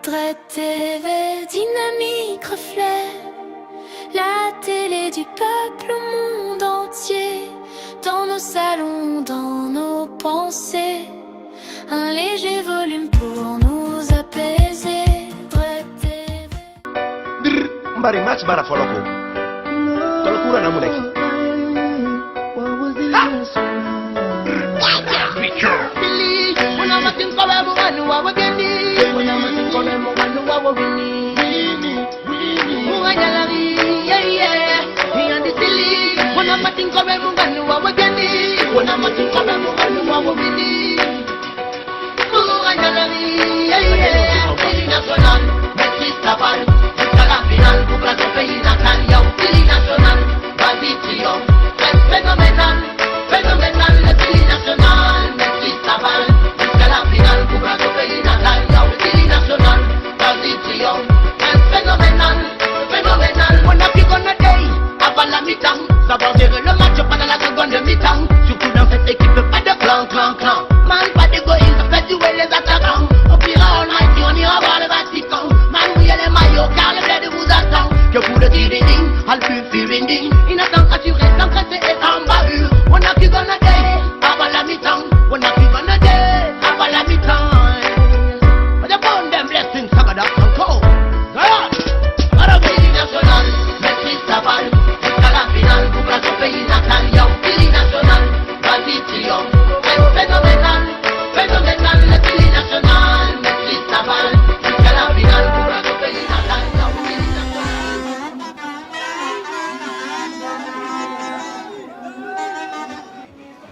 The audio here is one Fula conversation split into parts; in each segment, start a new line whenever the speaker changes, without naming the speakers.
Dread TV, dynamique reflet, la télé du peuple au monde entier, dans nos salons, dans nos pensées, un léger volume pour nous apaiser. Dread TV.
Mbari match bara foloko. Tolokura na muleki.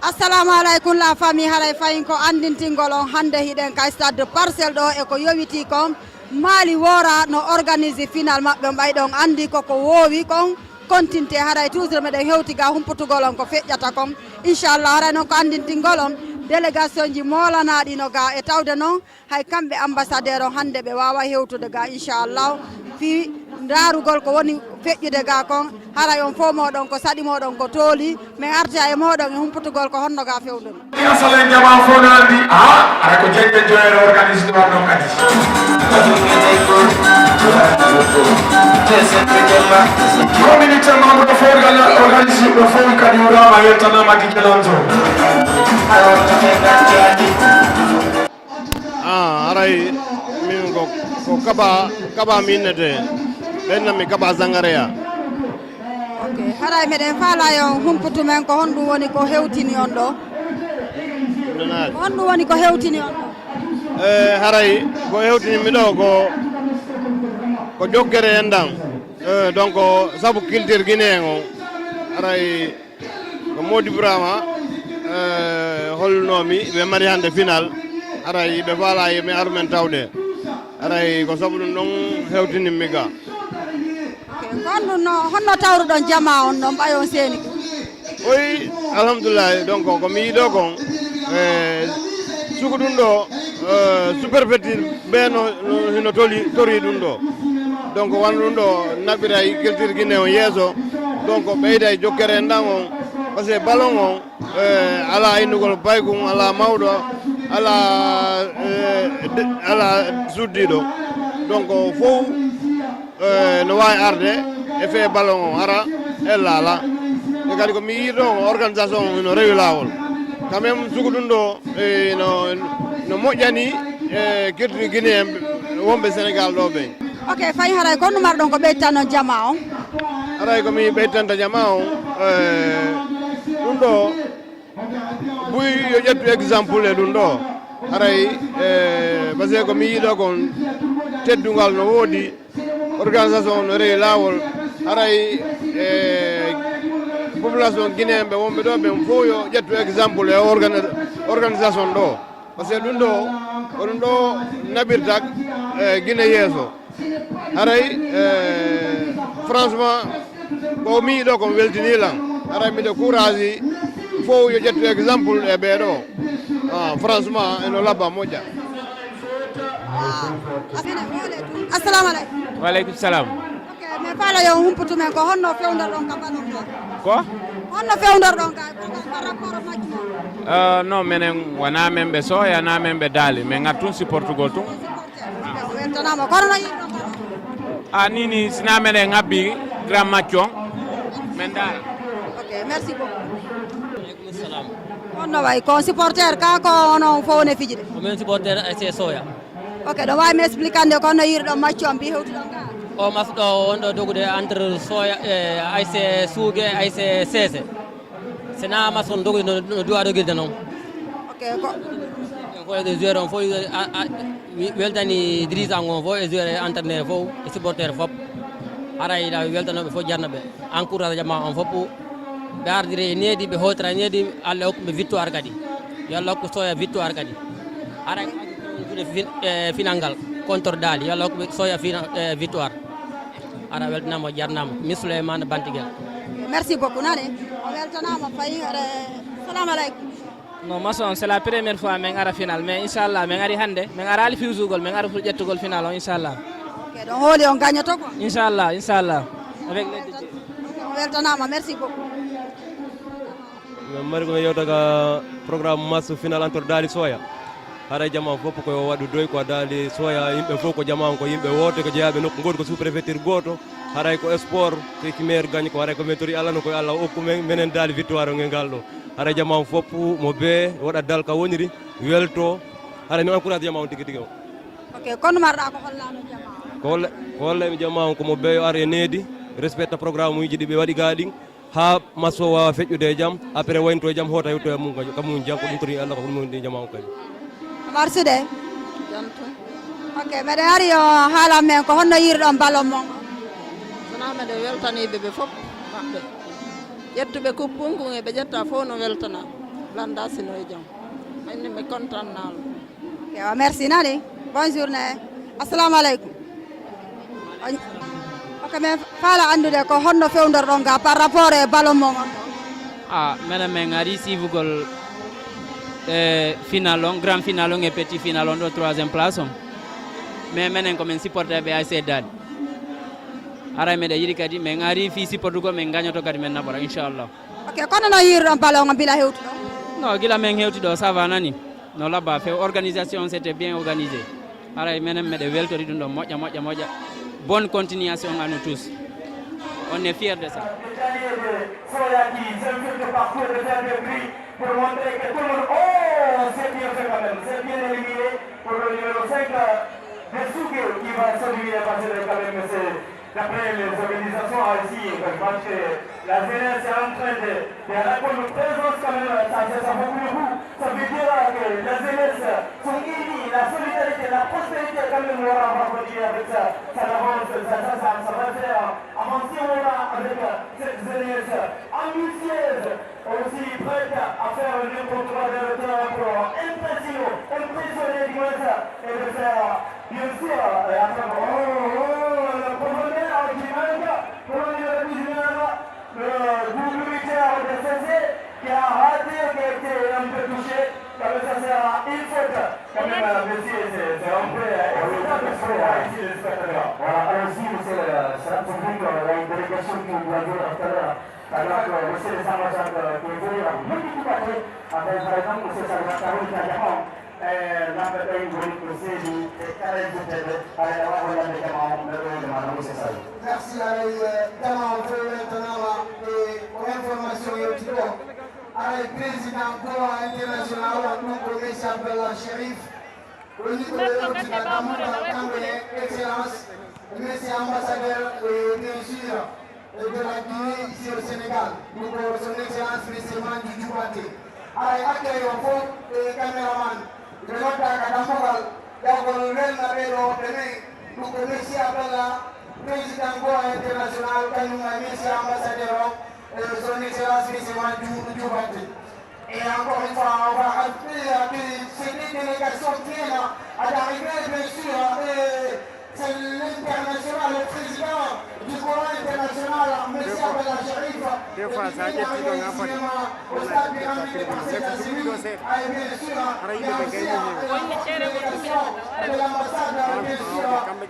Assalamu alaikum la famille haray fayin ko andintingol on hande hiɗen kay stade de Parcelles ɗo e ko yowiti kon Mali wora no organise final maɓɓe ɓayɗon andi koko wowi kon kontinte haray toujours meɗen hewtiga humputugol on ko feƴƴata kon inchallah haray noon ko andintingol on délégation ji molanaɗi no ga e tawde noon hay kamɓe ambassadeur on hande ɓe wawa hewtude ga inchallah fi darugol ko woni feƴƴude ga kon haray on fo moɗon ko saɗi moɗon ko tooli min arta e moɗon e humputugol ko honno ga fewɗum
asalen jama fo nandi ara ko jegɓe joyere organise ɗo ɗon kadi communauté membre fo organise ɗo fof kadi wurama yettanama guiƴelonto
aray min ko kaba minnete ɓennami kaba Zangaria.
ok haray meɗen faala yo humputu men ko honɗum woni ko hewtini on ɗo ko honɗum woni ko hewtini on ɗo
haray ko hewtinimi ɗo ko joggere enɗam donc saabu culture guinéen o haray ko Mody Brama holnomi ɓe mari hande final haray ɓe faala mi arumen tawde haray ko saabu ɗum ɗon hewtinimmi ga
honno tawruɗon jama on ɗon ɓayon seeni ko
oyi alhamdulillah donc ko mi yiiɗo kon suku ɗum ɗo superfetir ɓe no tori ɗum ɗo donc wan ɗum ɗo naɓɓiray culture guinée o yeeso donc ɓeyday jokkere ndan on par ce que ballon on ala innugol baygum ala mawɗo ala suddiɗo donc fof no wawi arde e fe ballon o ara e laala e kadi komi yiiɗo organisation no rewi lawol quand même sugu ɗum ɗo no moƴƴani e culture guinéen wonɓe Sénégal ɗo ɓe
ok fayi haray ko numar ɗon ko ɓeytanno jama on
haray komi ɓeytanta jama on ɗum ɗo ɓuy yo ƴettu exemple e ɗum ɗo haray par ce que komi yiiɗo kon teddugal no woodi organisation no rewi lawol haray population guinéen ɓe wonɓe ɗo ɓen fof yo ƴettu exemple e organisation ɗo par ce que ɗum ɗo ko ɗum ɗo naɓirta Guinée yeeso haray franchement ko mi yiiɗo komi weltinilan haray mbiɗa courage fof yo ƴettu exemple e ɓeeɗo franchement eno labba moƴƴa
assalamu aleykum
waleykum salam
ok mais faala yo humputu men ko honno fewndorɗon ka ballon ga
ko
honno fewndorɗon ga par rapport majjuma
non minen wona men ɓe sooyana men ɓe daali mais ngat tun supportugol tun
weltanama kono no yirɗo
nini sina mene ngabbi grand matchon men dara
ok merci beaucoup aleykum salam on no way ko supporter ka ko ono fowne fijide
ko men supporter ASC Soya
ok ɗo wawi mi expliquande kono no yirɗo match on mbi hewtuɗon ka
o masɗo wonɗo dogude entre Soya e ASC Suugue ASC Sese sena mason dogude no duwa dogirde noon
ok ko
fo e joueur on fo weltani Idrissa on fo e joueur entraîneur fo e supporter fop aray la weltanoɓe fo jarnaɓe encourage jama on fop ɓe ardire needi ɓe hotora needi Allah hokkuɓe victoire kadi yo Allah hokku Soya victoire kadi aray final ngal contre Dali yo Allah hokkuɓe Soya victoire ara weltanama jarnama mi Souleymane Bantigel
merci beaucoup nane o weltanama fayi salamu aleykum
non maçon c'est la première fois min ara final mais inchallah min ari hande min ara ali fiwsugol min ara ƴettugol final o inchallah
ok ɗon hooli on gagnoto quoi
inchallah avec l'aide de Dieu
o weltanama merci beaucoup
mari ko yewtaga programme match final entre Dali Soya haray jama fof ko waɗu doy ko Dali Soya yimɓe fof ko jama ko yimɓe wote ko jeeyaɓe nokku goto ko sous préfecture goto haray ko sport ki maire gagne ko haray ko men tori Allah no koye Allah hokku menen Dali victoire o ngal ɗo haray jama fof mo be waɗa dal ka woniri welto haray mi encourage jama on tigui tigui o
ok kono marɗa ko hollano jama
ko hollami jama on komo beyo ar e needi respecta programme uji ɗi ɓe waɗi ga ɗin ha maso wawa feƴƴude e jaam après wayno e jaam hoota yewto e mum kamum jam ko ɗum koni Allah ko ɗum woni jama on kadi
marsude ok meɗen ari o haalam men ko honno yirɗon ballon mon
sona meɗe weltaniɓe ɓe fof maɓɓe ƴettuɓe kuppunku e ɓe ƴetta fof no weltana landa sino e jaam anni mi content nalo
ok merci nani bonne journée assalamu aleykum ok min faala andude ko honno fewdorɗon ga par rapport e ballon mon on
minen min ari sivugol final on grand final on e petit final on ɗo 3e place on mais minen komin supporter ɓe ASC Dali aray meɗe yiɗi kadi min ari fi supportugo min gagnoto kadi min naɓora inchallah
ok kono no yirɗon ballon on bila hewtuɗo
non gila min hewtiɗo ça va nani no labba fe organisation c'était bien organisé aray minen meɗe weltori ɗum ɗo moƴƴa bonne continuation à nous tous on est fiers de ça
Soya qui s'inquiète de parcours de faire des prix pour montrer que tout le monde, oh, c'est bien fait quand même, c'est bien éliminé pour le numéro 5 de Sougue qui va s'éliminer parce que quand même c'est d'après les organisations ici, je pense que la jeunesse est en train de répondre une présence quand même, ça vaut beaucoup. Ça veut dire que la jeunesse sont unis, la solidarité, la prospérité quand même, on va continuer avec ça. Ça avance, ça va faire avancer avec cette jeunesse ambitieuse, aussi prête à faire n'importe quoi de le temps pour impressionner du moins et de faire bien sûr à travers le double militaire de CC qui a raté, qui a été un peu touché, comme ça sert une faute. Quand même, monsieur, c'est un peu ici le spectateur. Voilà, alors si monsieur le public, il y a une délégation qui vous a dit tout à l'heure, alors que monsieur les ambassadeurs qui est venu à beaucoup de parties, avec par exemple monsieur Salvatore qui a Japon, l'ambassadeur Sedi et Karen Boutebe, avec la voix de Madame Sessal.
Merci à Dama on fait maintenant pour information avec le président Goa international, nous connaissons Bella Chérif, au niveau de l'excellence, monsieur l'ambassadeur bien sûr de la Guinée ici au Sénégal, nous pour son excellence monsieur Mandi Djoubate. Avec accueil au fond et caméraman, de notre Kadamogal, d'abord le nous connaissons Bella. Président Goa international, monsieur ambassadeur, son excellence, monsieur Mandou Djoubate. Et encore une fois, on va appeler cette délégation qui est là, à l'arrivée, bien sûr, c'est l'international, le président du Goa international, monsieur Abdallah Sharif, au stade pyramide des parcelles civiles, et bien sûr, il y a aussi la délégation de l'ambassade, bien sûr, avec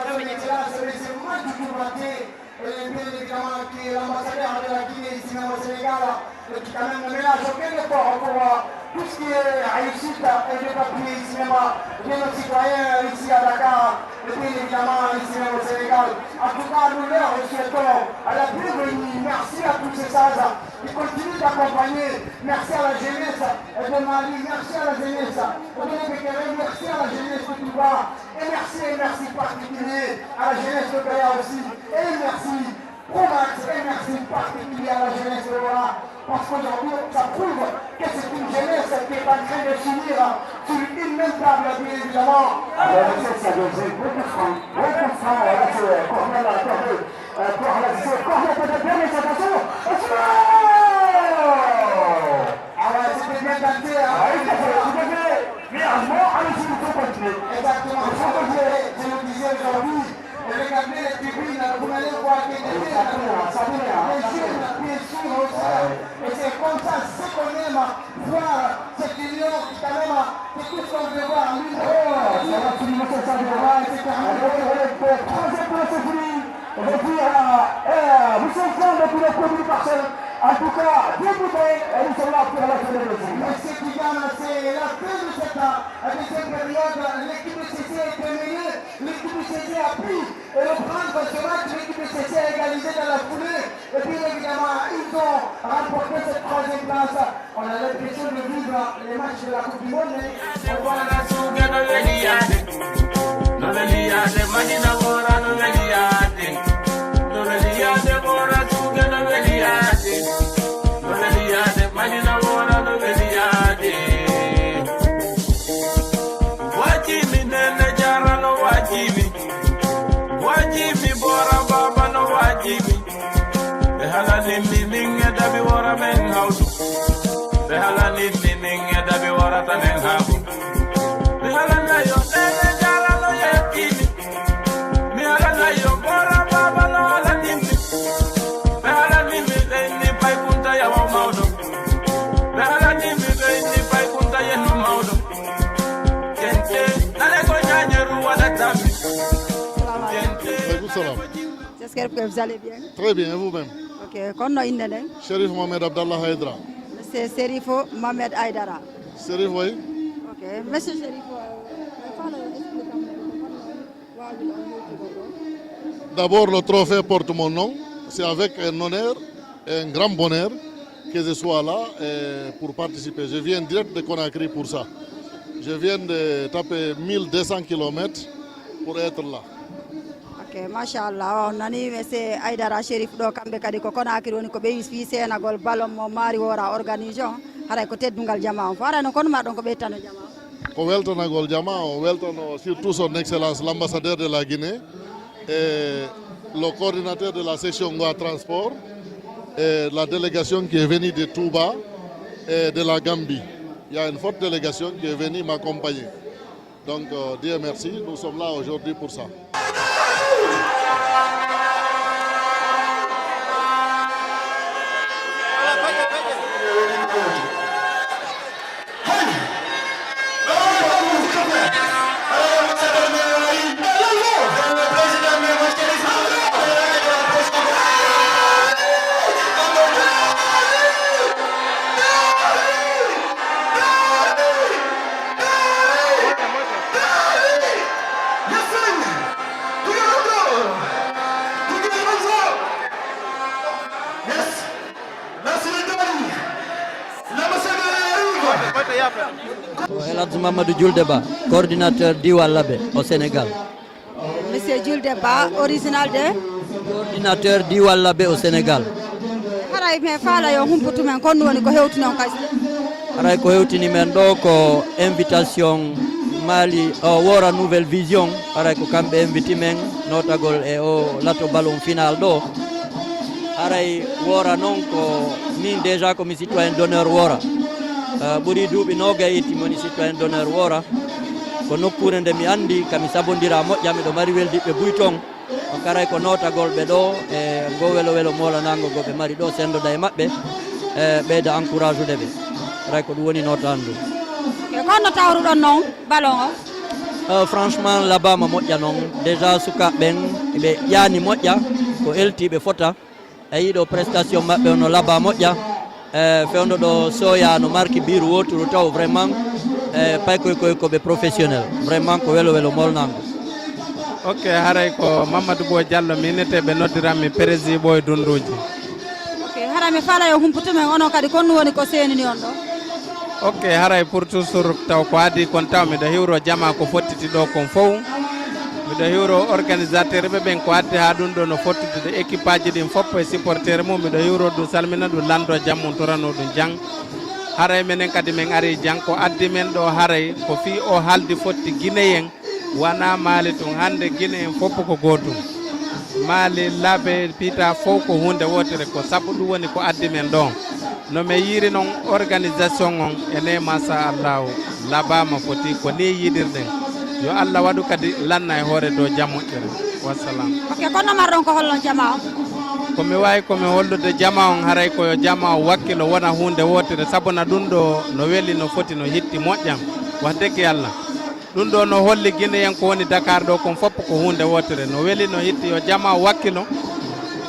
son excellence, monsieur Mandou Djoubate, et bien évidemment qui est l'ambassadeur de la Guinée ici même au Sénégal, et qui quand même ne ménage aucun effort pour tout ce qui est réussite et de papier ici même de nos citoyens ici à Dakar. Sénégal. En tout cas, nous leur souhaitons à la bienvenue. Merci à tous ces sages qui continuent d'accompagner. Merci à la jeunesse de Mali, merci à la jeunesse de Békéré, merci à la jeunesse de Touba. Et merci particulier à la jeunesse de Gaïa aussi. Et merci Promax, et merci particulier à la jeunesse de Voilà. Parce qu'aujourd'hui, ça prouve que c'est une jeunesse qui est en train de s'unir sur une même table, bien évidemment. Alors, c'est ça, j'ai beaucoup de francs, c'est Cornel à la table. Cornel peut-être bien, mais attention, alors, c'était bien tenté, mais à moi, allez-y, il faut continuer. Exactement, il faut continuer, je le disais aujourd'hui. Regardez les tribunes, vous allez voir que les jeunes, bien sûr aussi. Et c'est comme ça, ce qu'on aime, voir cette union qui quand même, c'est tout ce qu'on veut voir. Ça va finir, ça va, etc. Troisième place, c'est fini. Et puis, vous êtes là depuis le premier parcelle. En tout cas, bien bouteilles, et nous sommes là pour la finale aussi. Monsieur Kigana, c'est la fin de cette deuxième période. L'équipe de CC est terminée, l'équipe de CC a pu reprendre ce match, l'équipe de CC a égalisé dans la foulée. Et puis évidemment, ils ont remporté cette troisième place. On a l'impression de vivre les matchs de la Coupe du Monde.
J'espère que vous allez bien.
Très bien, et vous-même?
Ok, qu'on a une
Sherif Mohamed Abdallah Haïdra.
C'est Sherif Mohamed Haïdara.
Sherif, oui.
Ok, monsieur Sherif,
D'abord, le trophée porte mon nom. C'est avec un honneur et un grand bonheur que je sois là pour participer. Je viens direct de Conakry pour ça. Je viens de taper 1200 km pour être là.
Ok, machallah, on a dit monsieur Haïdara Sherif do kambe kadi ko Conakry woni ko be fi Sénégal ballon mo mari wora organisation hara ko teddungal jama on fara no kono ma don ko be tano jama
ko weltanagol jama on weltano surtout son excellence l'ambassadeur de la Guinée et le coordinateur de la section Ngoa Transport et la délégation qui est venue de Touba et de la Gambie. Il y a une forte délégation qui est venue m'accompagner. Donc Dieu merci, nous sommes là aujourd'hui pour ça.
Eladj Mamadou Djouldeba, coordinateur Diwal Labé au Sénégal.
Monsieur Djouldeba, original de
Coordinateur Diwal Labé au Sénégal.
haray me fala yo humputu men kon woni ko hewtino kasi
Haray ko hewtini men ɗo ko invitation Mali Wora Nouvelle Vision. Haray ko kamɓe inviti men notagol e o lato ballon final ɗo. Haray Wora noon ko min déjà komi citoyen d'honneur Wora. Ɓuri duuɓi nogayti moni citoyen d'honneur Wora ko nokkure nde mi andi kami sabodira moƴƴa miɗo mari weldiɓe buy ton o karay ko notagol ɓe ɗo e ngo welo welo molanago go ɓe mari ɗo sendoda e maɓɓe e ɓeyda encourage ude ɓe ray ko ɗum woni notandu
kono tawruɗon noon ballon
o franchement labama moƴƴa noon déjà sukaɓe ɓen ɓe ƴaani moƴƴa ko eltiɓe fota e yiɗo prestation maɓɓe ono laba moƴƴa fewndo ɗo soya no marque biru woturu taw vraiment pay koye koɓe professionnel vraiment ko welo welo molnago
ok haray ko Mamadou Bo Diallo mi neteɓe noddiranmi président Boy Dunduji.
ok hara mi faala yo humputumen onon kadi kon woni ko senini on ɗo.
ok haray pour toujours taw ko adi kon taw miɗo hiwro jama ko fottiti ɗo kon fof miɗo hiwro organisateur ɓe ɓen ko addi ha ɗum ɗo no fottude équipe aji ɗin fof e supporteur mum miɗo hiwro ɗum salmina ɗum lando jammum torano ɗum jang haray menen kadi min ari jang ko addi men ɗo haray ko fi o haldi fotti guinéen wana maali tun hande guiné en fof ko gotum maali laabe piita fof ko hunde wotere ko sabu ɗum woni ko addi men ɗon no mi yiri noon organisation on ene masa allahu labama foti ko ni yiɗirɗen yo Allah waɗu kadi lanna e hoore dow jam moƴƴere wassalam.
ok kono marɗon ko hollon jama on
komi wawi komi hollude jama on haray koyo jama o wakkilo wona hunde wotere sabuna ɗum ɗo no weeli no foti no hitti moƴƴam wax degge Allah ɗum ɗo no holli guinéen ko woni Dakar ɗo kon fopp ko hunde wotere no weeli no hitti yo jama o wakkilo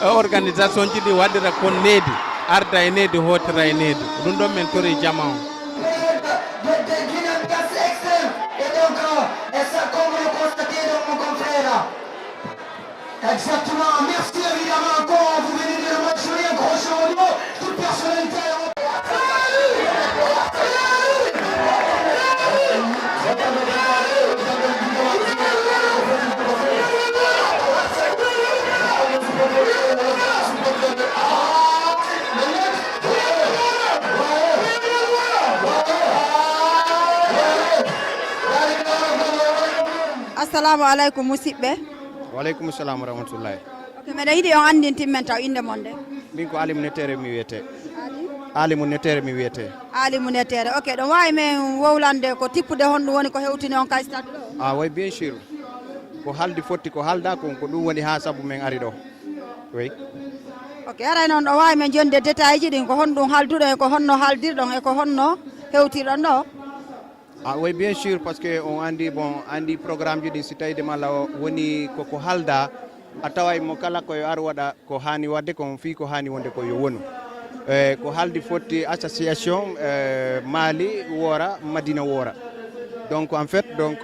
e organisation ji ɗi waɗira kon needi arda e needi hotira e needi ɗum ɗon min tori jama on.
Exactement, merci évidemment encore, vous venez de le match, un gros show, toute personnalité.
assalamu aleykum musidɓe.
waleykum salam wa rahmatullahi.
ok meɗa yiɗi on andintinmen taw inde mon nde.
min ko alimu nettere mi wiyete. alimu nettere mi wiyete.
alimu nettere ok ɗon wawi men wowlande ko tippude honɗum woni ko hewtini on kay stade ɗo.
oui bien sûr ko haldi fotti ko halda ko ɗum woni ha saabu men ari ɗo oui.
ok haray noon ɗo wawi men jonde détail ji ɗin ko honɗum halduɗo e ko honno haldirɗon e ko honno hewtirɗon ɗo.
oui bien sûr parce que on andi programme ji ɗi si tawi de malla woni koko halda a taway mo kala koyo ar waɗa ko hani wadde kon fi ko hani wonde koyo wonu ko haldi fotti association Mali Wora Madina Wora donc en fait donc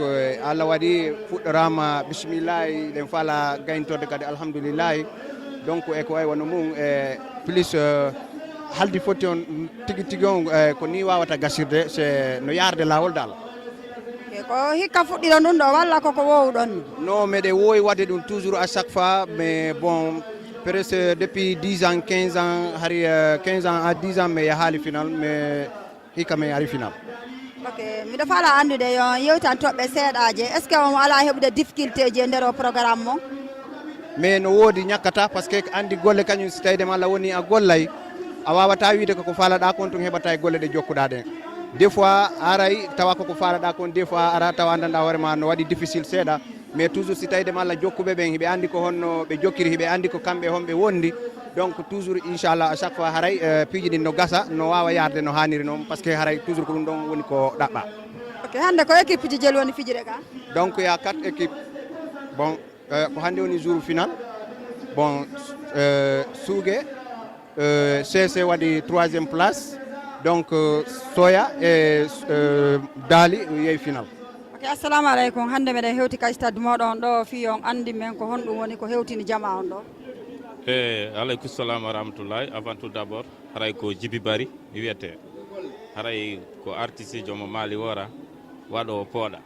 Allah waɗi fuɗɗorama bisimillahi ɗen faala gayntorde kadi alhamdoulillahi donc e ko way wono mum plus haldi foti on tigi tigi on ko ni wawata gasirde c'est no yarde lawol dal.
ko hikka fuɗɗiɗon ɗum ɗo walla koko wowɗon ni?
non meɗe wowi wadde ɗum toujours à chaque fois mais bon presque depuis 10 ans 15 ans hari 15 ans à 10 ans mais yahali final mais hikka mi ari final.
ok miɗo faala andude yo yewtan toɓɓe seeɗaje est ce que on ala heɓude difficulté ji e nder o programme mo?
mais no woodi ñakkata par ce que andi golle kañum si tawi de malla woni a gollay a wawata wiide koko faalaɗa kon tun heɓata e golle ɗe jokkuɗa ɗen des fois aray tawa koko faalaɗa kon des fois ara tawa andanɗa hoorema no waɗi difficile seeɗa mais toujours si tawi de malla jokkuɓe ɓen hiɓe andi ko honno ɓe jokkiri hiɓe andi ko kamɓe honɓe wondi donc toujours inchallah à chaque fois haray piiji ɗin no gasa no wawa yarde no hanniri noon par ce que haray toujours ko ɗum ɗon woni ko ɗaɓɓa.
ok hande ko équipe ji jeli woni fijire ka?
donc il y a 4 équipes bon ko hande woni jour final bon Suugue CC waɗi 3e place donc Soya e Daali yeehi final.
ok assalamu aleykum hande meɗen hewti kay stade moɗon ɗo fi on andi men ko honɗum woni ko hewtini jama on ɗo.
aleykum salam wa rahmatullahi avant tout d' abord haray ko Djiby Bari mi wiyete haray ko artiste jomo Mali Wora waɗo pooɗa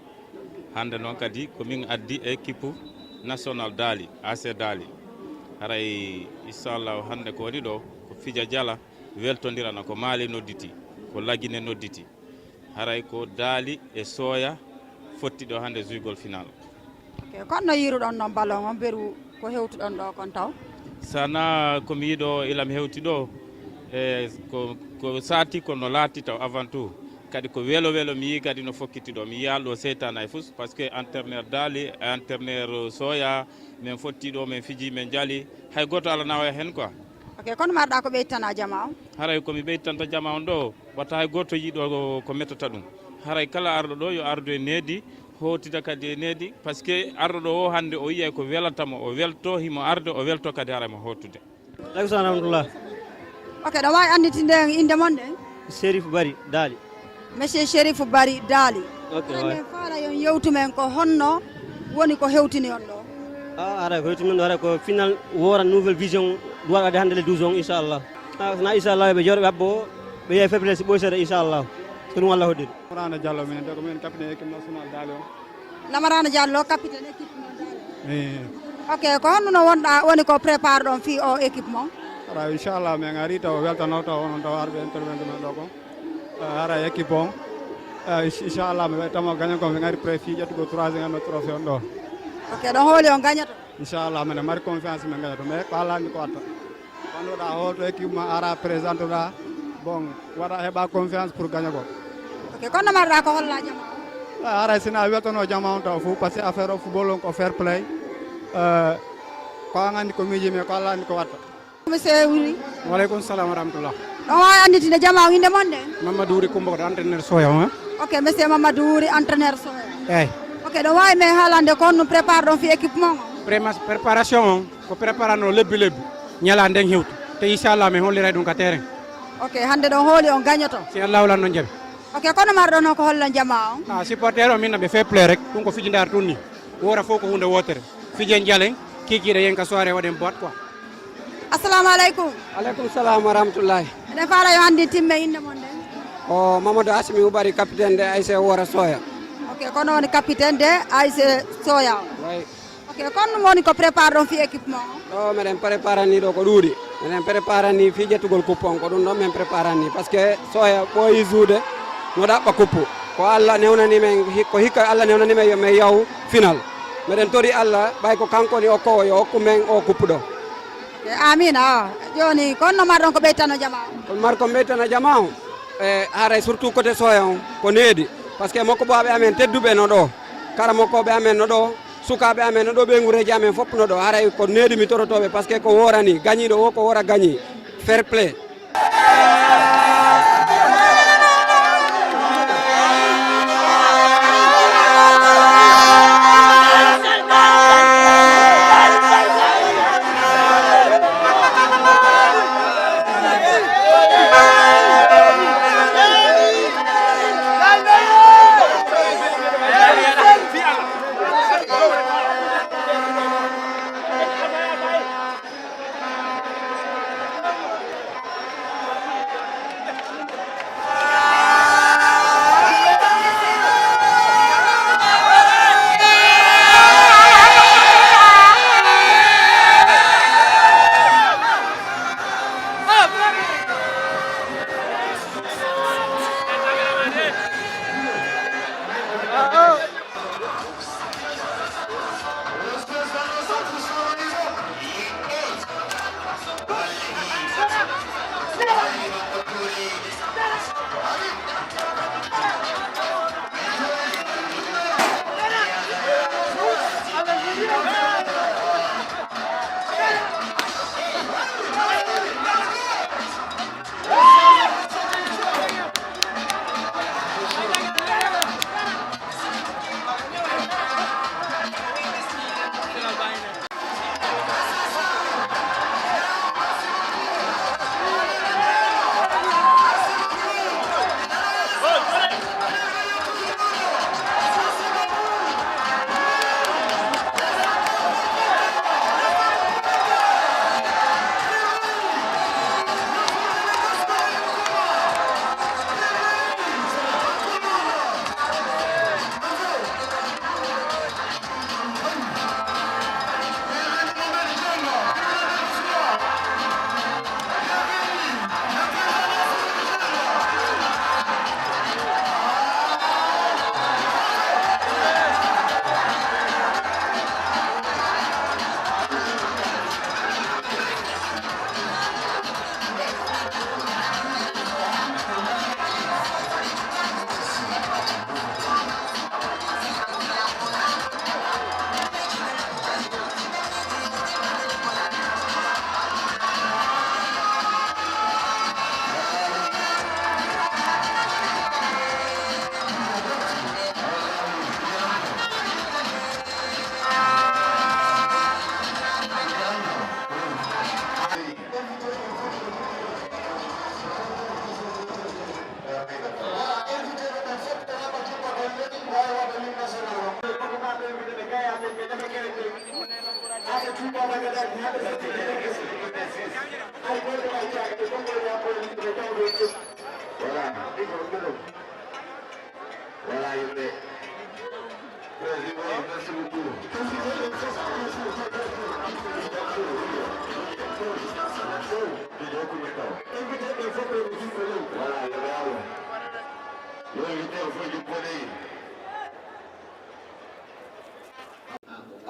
hande noon kadi komin addi équipe national Daali AC Daali haray inchallah hande ko woni ɗo ko fija jala weltodirana ko Mali nodditi ko Laguine nodditi haray ko Daali e Soya fotti ɗo hande jugol final.
ok kono yiruɗon noon ballon on beru ko hewtuɗon ɗo kon taw
sana komi yiiɗo ilam hewti ɗo e ko sati kono laati taw avant tout kadi ko welo mi yi kadi no fokkiti ɗo mi yiyalɗo seytana e fus par ce que entraîneur Daali e entraîneur Soya min fotti ɗo min fiji min jaali hay goto ala nawa hen quoi.
ok kono marɗa ko ɓeytana jama on?
haray komi ɓeytanta jama on ɗo watta hay goto yiiɗo ko mettata ɗum haray kala arɗo ɗo yo ardu e needi hotita kadi e needi par ce que arɗo ɗo o hande o yiyay ko welatamo o welto himo arde o welto kadi haramo hottude.
aleykum salam rahmatullah.
ok ɗo wawi anditinde inde mon ɗen?
Chérif Bari Daali.
monsieur Chérif Bari Daali.
ok
ande faala yon yewtumen ko honno woni ko hewtini on ɗo.
Ara ko hetti men ara ko final wora nouvelle vision do waɗa hande le 12 on inchallah na inchallah ɓe jorɓe abbo ɓe yehi faiblesse ɓoysede inchallah so ɗum Allah hodiri
Lamarana Diallo min ko min capitaine équipe nationale Dali o
Lamarana Diallo capitaine équipe Dali ok ko honno wonɗa woni ko prépare ɗon fi o équipe mon
ara inchallah min ari taw weltano taw onon taw arɓe intervente men ɗo ko ara équipe on inchallah mi waytama gagne ko min ari pré fi ƴettugo 3e no trophée on ɗo
ok ɗon hooli on gagnata
inchallah minen mari confiance min gagnata mais ko Allah andi ko watta wanduɗa holto équipe ma ara présente ɗa bon waɗa heɓa confiance pour gagne ko
ok kono marɗa ko holla jama
ara sina weltono jama on taw fof par ce que affaire o football on ko fair play ko an andi ko miiji mais ko Allah andi ko watta
monsieur Wuri
waleykum salam wa rahmatullah
ɗon wawi anditinde jama o inde mon de
Mamadou Wuri Coumba ko entraîneur Soya on
ok monsieur Mamadou Wuri entraîneur Soya
eyyi
ok ɗon wawi men haalande ko honno prépare ɗon fi équipe mon
préparation on ko préparano lebbi ñala nden hewtu te inchallah min holliray ɗum ka terrain
ok hande ɗon hooli on gagnoto
si Allah wulan no jaaɓi
ok kono marɗo noon ko hollan jama on
supporter o minna ɓe fait play rek ɗum ko fijidar tunni wora fof ko hunde wotere fijen jalen kikiɗe yen ka soirée waɗen boîte quoi
assalamu aleykum
aleykum salam wa rahmatullahi
eɗen faala yo hande timme inde mon de
o Mamadou Assimi Oubari capitaine de ASC Wora Soya
ok kono woni capitaine de ASC Soya
way
ok kono woni ko prépare ɗon fi équipe mon
ɗo meɗen préparani ɗo ko ɗuuɗi meɗen préparani fi ƴettugol coupe on ko ɗum ɗon min préparani par ce que Soya ɓooyi juude no ɗaɓɓa coupe ko Allah newnani men ko hikka Allah newnani men yomin yaw final meɗen tori Allah ɓay ko kankoni okkowo yo hokku men o coupe ɗo
amina joni konno marɗon ko ɓeytano jama
on mar ko ɓeytano jama o haaray surtout côté Soya on ko needi par ce que mokkoɓaɓe amen tedduɓe no ɗo kara mokkoɓe amen no ɗo sukaɓe amen no ɗo ɓe guureji amen fof no ɗo haray ko needi mi torotoɓe par ce que ko worani gañiɗo o ko wora gañi fair play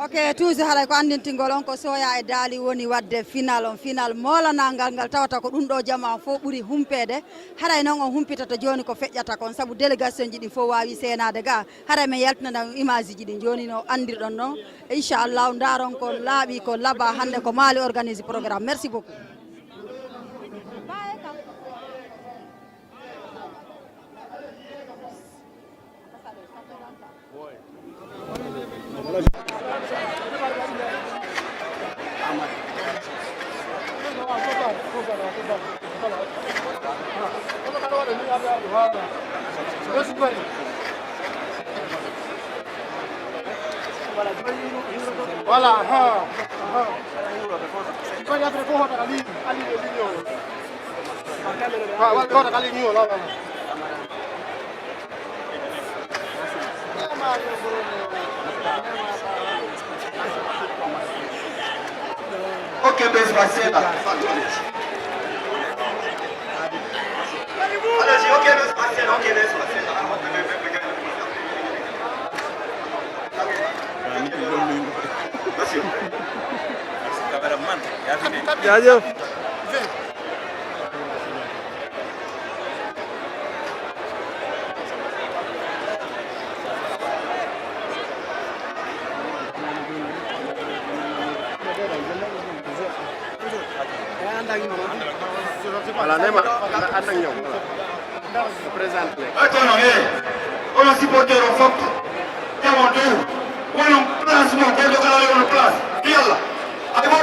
ok toujours haɗa ko andintingol on ko soya e daali woni wadde final on final molanangal ngal tawata ko ɗum ɗo jama fof ɓuuri humpede haɗay noon on humpitata joni ko feƴƴata kon saabu délégation ji ɗi fof wawi senade ga haɗa min yaltinana image ji ɗi joni no andirɗon noon inchallah daron ko laaɓi ko laaba hande ko Mali organise programme merci beaucoup.
Voilà, il faut y avoir quoi à Ali de Ligno. Ah, voilà, à Ligno là.
Ok, bes passer là. Allez-y, ok, bes passer là. Merci. Cameraman,
jaajëf. Voilà, nema ànd ak ñoom voilà. Présente leen.
Attends, on a supporté au FOP. Comment dire? On a place, on a place. Yalla. Allez, bon.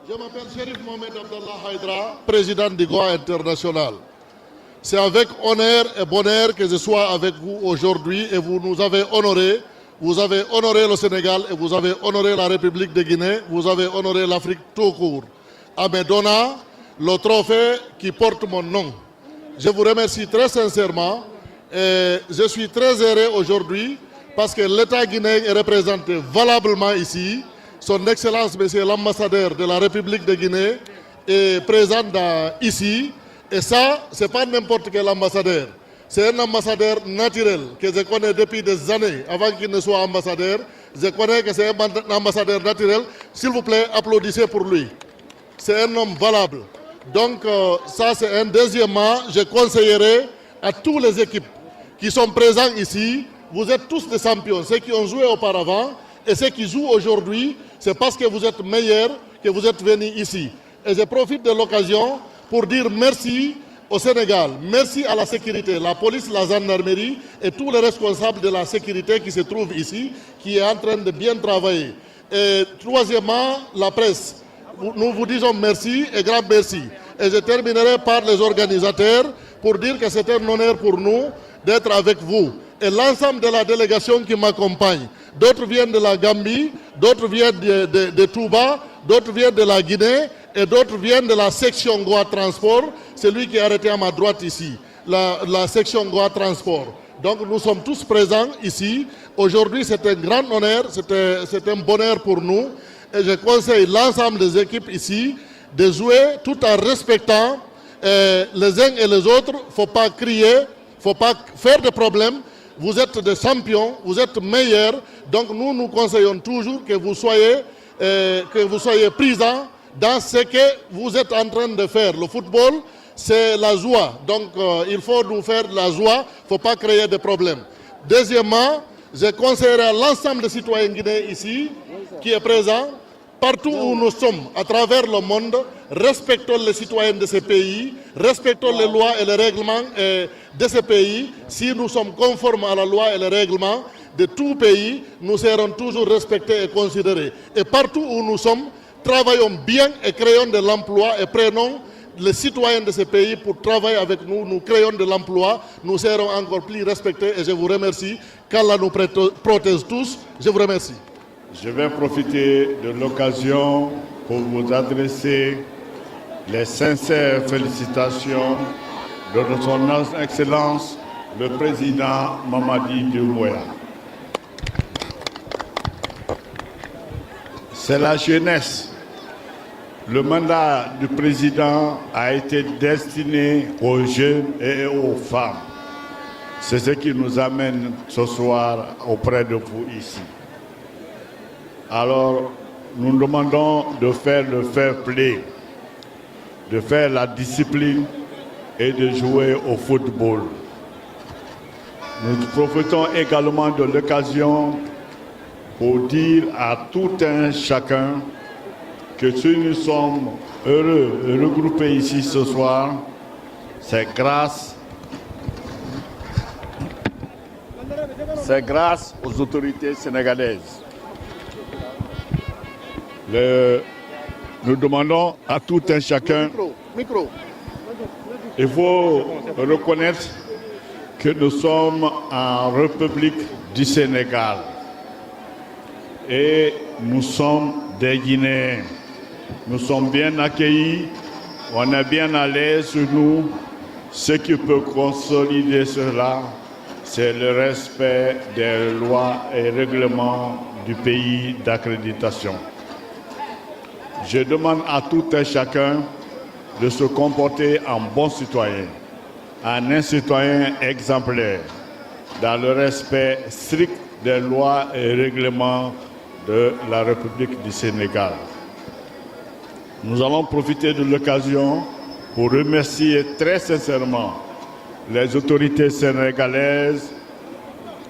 Je m'appelle Sherif Mohamed Abdallah Haïdra, président du GOA International. C'est avec honneur et bonheur que je sois avec vous aujourd'hui et vous nous avez honoré. Vous avez honoré le Sénégal et vous avez honoré la République de Guinée. Vous avez honoré l'Afrique tout court. À me donnant le trophée qui porte mon nom. Je vous remercie très sincèrement et je suis très heureux aujourd'hui parce que l'État guinéen est représenté valablement ici. Son Excellence, Monsieur l'ambassadeur de la République de Guinée, est présent ici. Et ça, ce n'est pas n'importe quel ambassadeur. C'est un ambassadeur naturel que je connais depuis des années, avant qu'il ne soit ambassadeur. Je connais que c'est un ambassadeur naturel. S'il vous plaît, applaudissez pour lui. C'est un homme valable. Donc, ça, c'est un. Deuxièmement, je conseillerais à toutes les équipes qui sont présentes ici. Vous êtes tous des champions. Ceux qui ont joué auparavant et ceux qui jouent aujourd'hui, c'est parce que vous êtes meilleurs que vous êtes venus ici. Et je profite de l'occasion pour dire merci au Sénégal, merci à la sécurité, la police, la gendarmerie et tous les responsables de la sécurité qui se trouvent ici, qui est en train de bien travailler. Et troisièmement, la presse. Nous vous disons merci et grand merci. Et je terminerai par les organisateurs pour dire que c'est un honneur pour nous d'être avec vous. Et l'ensemble de la délégation qui m'accompagne. D'autres viennent de la Gambie, d'autres viennent de Touba, d'autres viennent de la Guinée et d'autres viennent de la section Goa Transport. C'est lui qui est arrêté à ma droite ici, la section Goa Transport. Donc nous sommes tous présents ici. Aujourd'hui, c'est un grand honneur, c'est un bonheur pour nous. Et je conseille l'ensemble des équipes ici de jouer tout en respectant les uns et les autres. Il ne faut pas crier, il ne faut pas faire de problèmes. Vous êtes des champions, vous êtes meilleurs. Donc nous conseillons toujours que vous soyez présents dans ce que vous êtes en train de faire. Le football, c'est la joie. Donc il faut nous faire de la joie, il ne faut pas créer de problèmes. Deuxièmement, je conseillerais à l'ensemble des citoyens guinéens ici, qui est présent, partout où nous sommes, à travers le monde, respectons les citoyens de ces pays, respectons les lois et les règlements de ces pays. Si nous sommes conformes à la loi et les règlements de tout pays, nous serons toujours respectés et considérés. Et partout où nous sommes, travaillons bien et créons de l'emploi et prenons les citoyens de ces pays pour travailler avec nous. Nous créons de l'emploi, nous serons encore plus respectés et je vous remercie. Qu'Allah nous protège tous. Je vous remercie.
Je vais profiter de l'occasion pour vous adresser les sincères félicitations de son Excellence le Président Mamadi Doumbouya. C'est la jeunesse. Le mandat du président a été destiné aux jeunes et aux femmes. C'est ce qui nous amène ce soir auprès de vous ici. Alors, nous demandons de faire le fair play, de faire la discipline et de jouer au football. Nous profitons également de l'occasion pour dire à tout un chacun que si nous sommes heureux et regroupés ici ce soir, c'est grâce aux autorités sénégalaises. Nous demandons à tout un chacun, il faut reconnaître que nous sommes en République du Sénégal et nous sommes des Guinéens. Nous sommes bien accueillis, on est bien à l'aise sur nous. Ce qui peut consolider cela, c'est le respect des lois et règlements du pays d'accréditation. Je demande à tout un chacun de se comporter en bon citoyen, en un citoyen exemplaire, dans le respect strict des lois et règlements de la République du Sénégal. Nous allons profiter de l'occasion pour remercier très sincèrement les autorités sénégalaises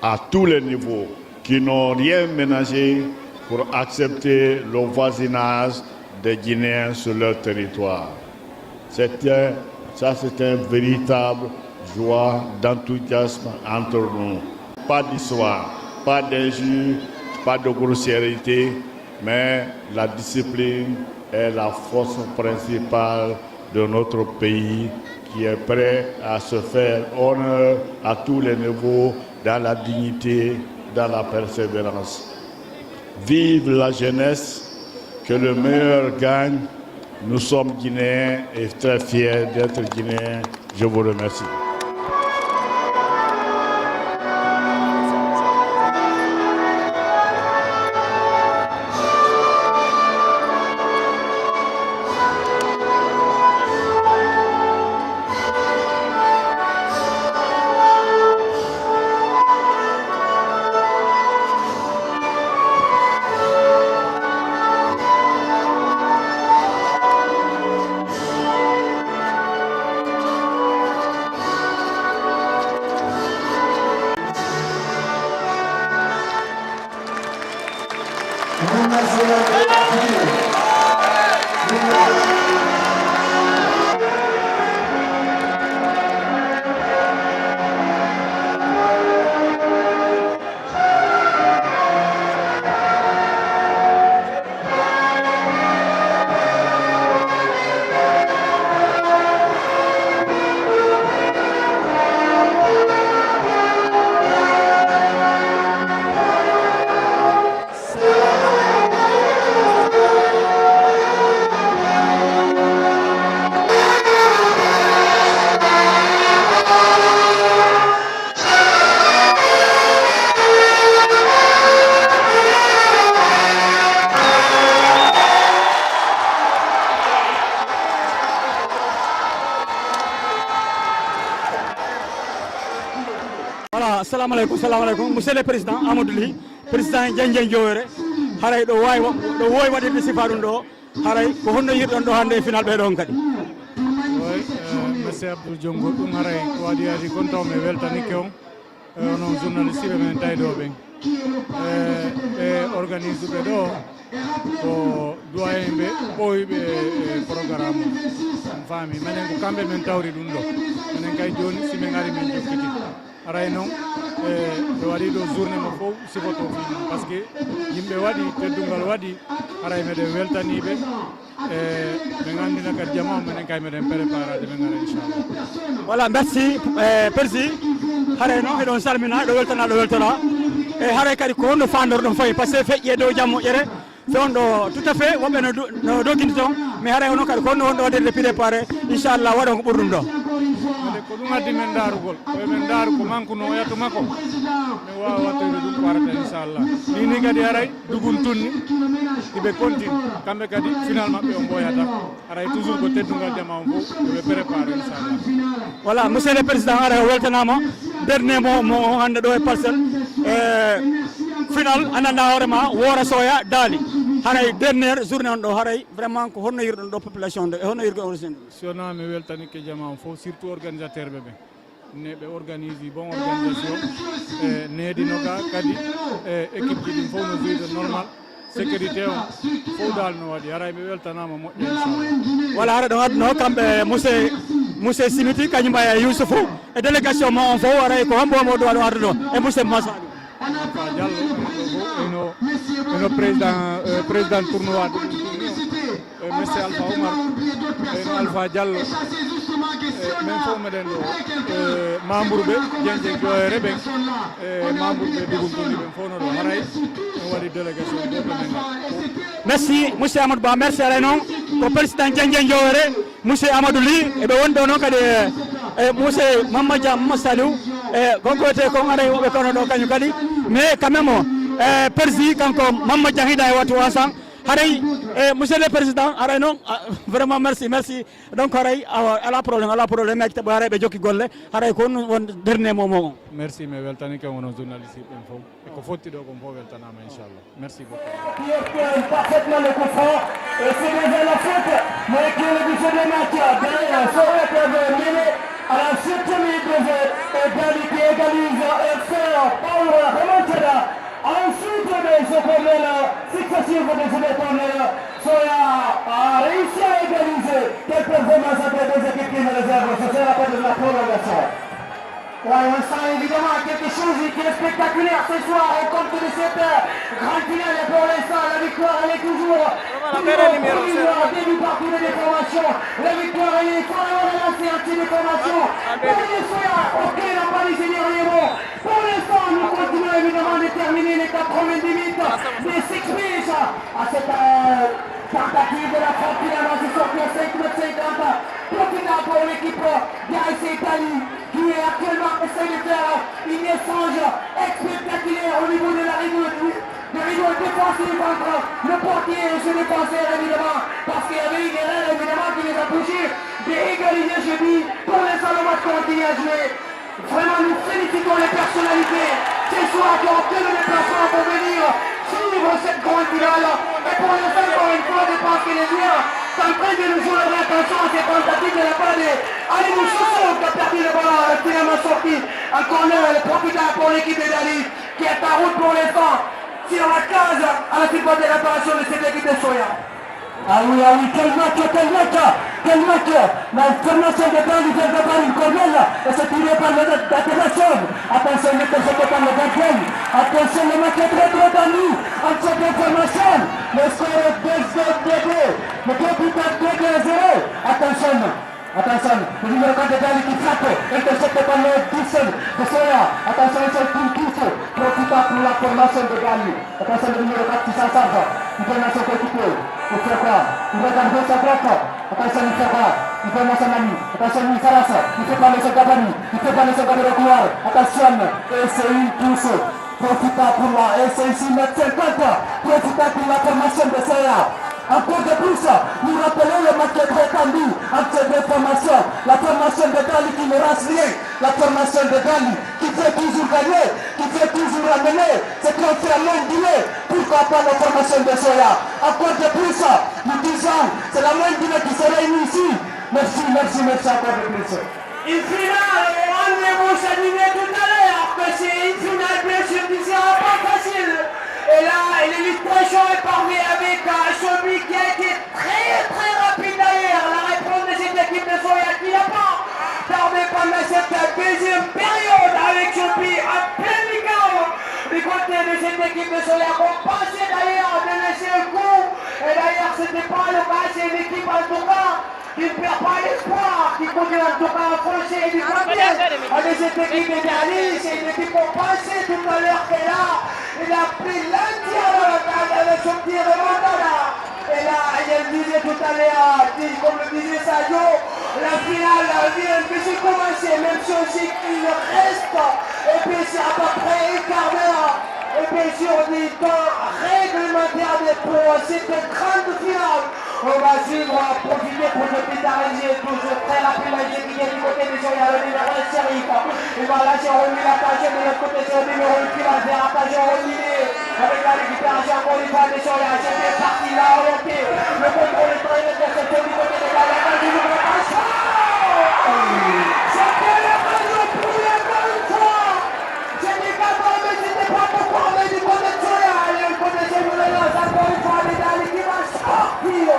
à tous les niveaux qui n'ont rien ménagé pour accepter le voisinage des Guinéens sur leur territoire. C'est un véritable joie d'enthousiasme entre nous. Pas d'histoire, pas d'injure, pas de grossièreté, mais la discipline est la force principale de notre pays qui est prêt à se faire honneur à tous les niveaux, dans la dignité, dans la persévérance. Vive la jeunesse, que le meilleur gagne. Nous sommes Guinéens et très fiers d'être Guinéens. Je vous remercie.
Assalamu alaikum. Monsieur le Président Amadou Ly, Président Dieng Diowere, haray ɗo wowi waɗirde sifa ɗum ɗo, haray ko honno yirɗon ɗo hannde final ɓeɗon kadi.
Merci Abdou Diongo, ɗum haray ko waɗi adi gontawmi weltanike on, onon journaliste ɓe men tawɗo ɓen. Ɓe organise ɓe ɗo ko doyen ɓe ɓooyiɓe programme o faami minen ko kamɓe men tawri ɗum ɗo minen kay joni si min ari min jokkiti aray noon ɓe waɗi ɗo journée mo fof sifoto fiɗum par ce que yimɓe waɗi teddungal waɗi aray meɗen weltaniɓe ɓe gandina kadi jama minen kay meɗen préparade ɓe gara inchallah.
Voilà, merci Persi. Haray noon eɗon salmina ɗo weltana ɗo weltana e haray kadi ko honno fandor ɗon fayi par ce que feƴƴe dow jam moƴƴere fewn ɗo tout à fait woɓɓe no doggindi toon mais haray onon kadi ko honno wonɗo waɗirde préparé inchallah waɗon ko ɓurɗum ɗo.
Ko ɗum addi men darugol koye men daaru ko manque no oyata makko min wawa wattoyde ɗum ko warata inchallah ɗini kadi haray dugun tunni iɓe continue kamɓe kadi final maɓɓe o ɓooyata haray toujours ko teddungal jama on fof yoɓe préparé inchallah.
Voilà, monsieur le président haray o weltanama dernier mo hande ɗo e Parcelles final ananda hoorema Wora Soya daali haray dernière journée on ɗo haray vraiment ko honno yirɗon ɗo population de honno yirgo on
sona mi weltanike jama on fof surtout organisateur ɓe ɓen ne ɓe organise bon organisation e needinoga kadi e équipe ji ɗin fof no joyde normal sécurité o fof dal no waɗi haray mi weltanama moƴƴo inchallah.
Voilà, haɗa ɗon adduno kamɓe monsieur Simiti kañum e Yousoufou e délégation ma on fof haray ko hambo mo ɗo aɗo arde ɗo e monsieur Massa
Alpha Diallo eno président tournoi ɗo ɗum monsieur Alpha Oumar eno Alpha Diallo min fof meɗen ɗo membre ɓe Dieng Diowere ɓen e membre ɓe Duguntuni ɓen fof no ɗo haray en waɗi délégation ɗo ɓe men.
Merci monsieur Amadou Ba, merci haray noon ko président Dieng Diowere monsieur Amadou Ly eɓe woni ɗo noon kadi monsieur Mamadou Saliou e gonko wiyete kon aray woɓe kono ɗo kañum kadi mais quand même Persi kanko Mamadou Dia hiɗa e wattu ensemble haray monsieur le président haray noon vraiment merci donc haray ala probléme ngaji taɓo haray ɓe jokki golle haray ko won dernier moment on.
Merci mi weltanike wono journaliste ɓen fof eko fotti ɗo kon fof weltanama inchallah merci beaucoup.
Qui espère parfaitement le coup franc et c'est déjà la faute mais qui est le but de match derrière Soya qui avait mené à la 7e minute de jeu et Dali qui égalise et fait Paulo remontada. Ensuite de ce corner successif de ce corner Soya a réussi à égaliser. Quelle performance entre deux équipes qui me réservent, ce sera pas de la prolongation. Ouais, on sent évidemment quelque chose qui est spectaculaire ce soir au compte de cette grande finale et pour l'instant la victoire elle est toujours début partie de déformation. La victoire elle est vraiment lancée en petite déformation. Pour les Soya, ok, n'a pas les derniers mots. Pour l'instant, nous continuons évidemment de terminer les 90 minutes des 6 minutes à cette tentative de la frappe finalement c'est sorti à 5,50 m. Profitable pour l'équipe d'AS Italie qui est actuellement essaie de faire une échange spectaculaire au niveau de la rideau défensif entre le portier et ce défenseur évidemment parce qu'il y avait une erreur évidemment qui les a poussés d'égaliser je dis pour l'instant le match continue à jouer. Vraiment nous félicitons les personnalités ce soir qui ont obtenu le déplacement pour venir suivre cette grande finale et pour l'instant encore une fois je pense que les joueurs sont en train de nous jouer attention à ces tentatives de la part de Alimou Soso qui a perdu le ballon finalement sorti en corner et profitable pour l'équipe de Dali qui est en route pour l'instant sur la case à la surface de réparation de cette équipe de Soya. Ah oui, quel match, l'alternation de temps du Paris Cornell, et c'est tiré par l'atterration. Attention, le terceau par le gardien. Attention, le match est très tendu. En cette information, le score est 2-2. Le capitaine 2-0. Attention, le numéro 4 de Dali qui frappe, intercepté par le 10 de Soya. Attention, c'est une touche, profitable pour la formation de Dali. Attention, le numéro 4 qui s'en charge, il fait son coéquipier. Il fait quoi? Il va garder sa droite. Attention, il fait quoi? Il fait son ami. Attention, il fait ça. Il fait parler son Gabani. Il fait parler son Gabani au couloir. Attention, et c'est une touche. Profitable pour la, et c'est ici, 50. Profitable pour la formation de Soya. Encore de plus, nous rappelons le match prétendu entre ces deux formations. La formation de Dali qui ne rase rien, la formation de Dali qui fait toujours gagner, qui fait toujours amener, c'est qu'on fait la main dîner. Pourquoi pas la formation de Soya? Encore de plus, nous disons, c'est la main dîner qui se réunit ici. Merci encore de plus.
Une finale, rendez-vous s'animer tout à l'heure, que c'est une finale bien sûr qui sera pas facile. Et là, l'illustration est parvenue avec Chobi qui a été très rapide derrière. La réponse de cette équipe de Soya qui n'a pas tardé pendant cette deuxième période avec Chobi en plein milieu. Du côté de cette équipe de Soya qu'on pensait d'ailleurs de laisser un coup. Et d'ailleurs, ce n'était pas le cas, c'est une équipe en tout cas qui ne perd pas l'espoir, qui continue en tout cas à franchir du côté de cette équipe de Dali. C'est une équipe qu'on pensait tout à l'heure qu'elle a. Il a pris l'entière avantage avec son tir de Montana. Et là, elle disait tout à l'heure, comme le disait Sadio, la finale vient de se commencer, même si on sait qu'il reste, et puis c'est à peu près un quart d'heure, et bien sûr du temps réglementaire pour cette grande finale. On va suivre, profiter pour le pétariser toujours très rapidement, qui est du côté de Soya, le numéro 1, Serif. Il va lâcher Rony, l'attention de l'autre côté, c'est le numéro 1 qui va faire attention Rony. Avec la récupération encore une fois de Soya, c'était parti là, orienté. Le contrôle est très intercepté du côté de la balle du numéro 1. C'était l'occasion pour lui encore une fois. C'était pas bon, mais c'était pas beaucoup, mais du côté de Soya. Et le côté de Soya, encore une fois, les Dali qui va sortir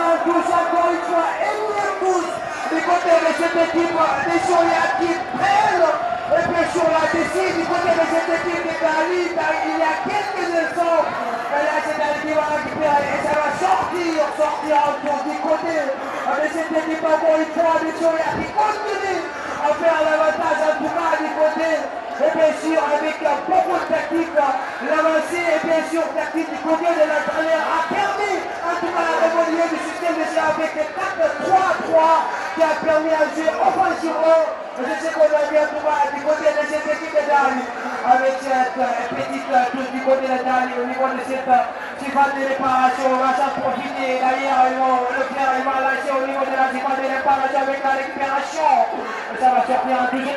en touche encore une fois, énième touche du côté de cette équipe des Soya qui prennent, et puis sur la décide du côté de cette équipe de Dali, il y a quelques instants, et là c'est Dali qui va récupérer, et ça va sortir encore du côté de cette équipe encore une fois des Soya qui continue à faire l'avantage en tout cas du côté. Et bien sûr, avec beaucoup de tactique, l'avancée et bien sûr tactique du côté de l'entraîneur a permis en tout cas la révolution du système de jeu avec 4-3-3 qui a permis un jeu offensivement. Je sais qu'on a vu en tout cas du côté de cette équipe de Dali avec cette petite touche du côté de Dali au niveau de cette phase de réparation. On va s'en profiter. D'ailleurs, le faire, il va lâcher au niveau de la phase de réparation avec la récupération. Ça va sortir en touche.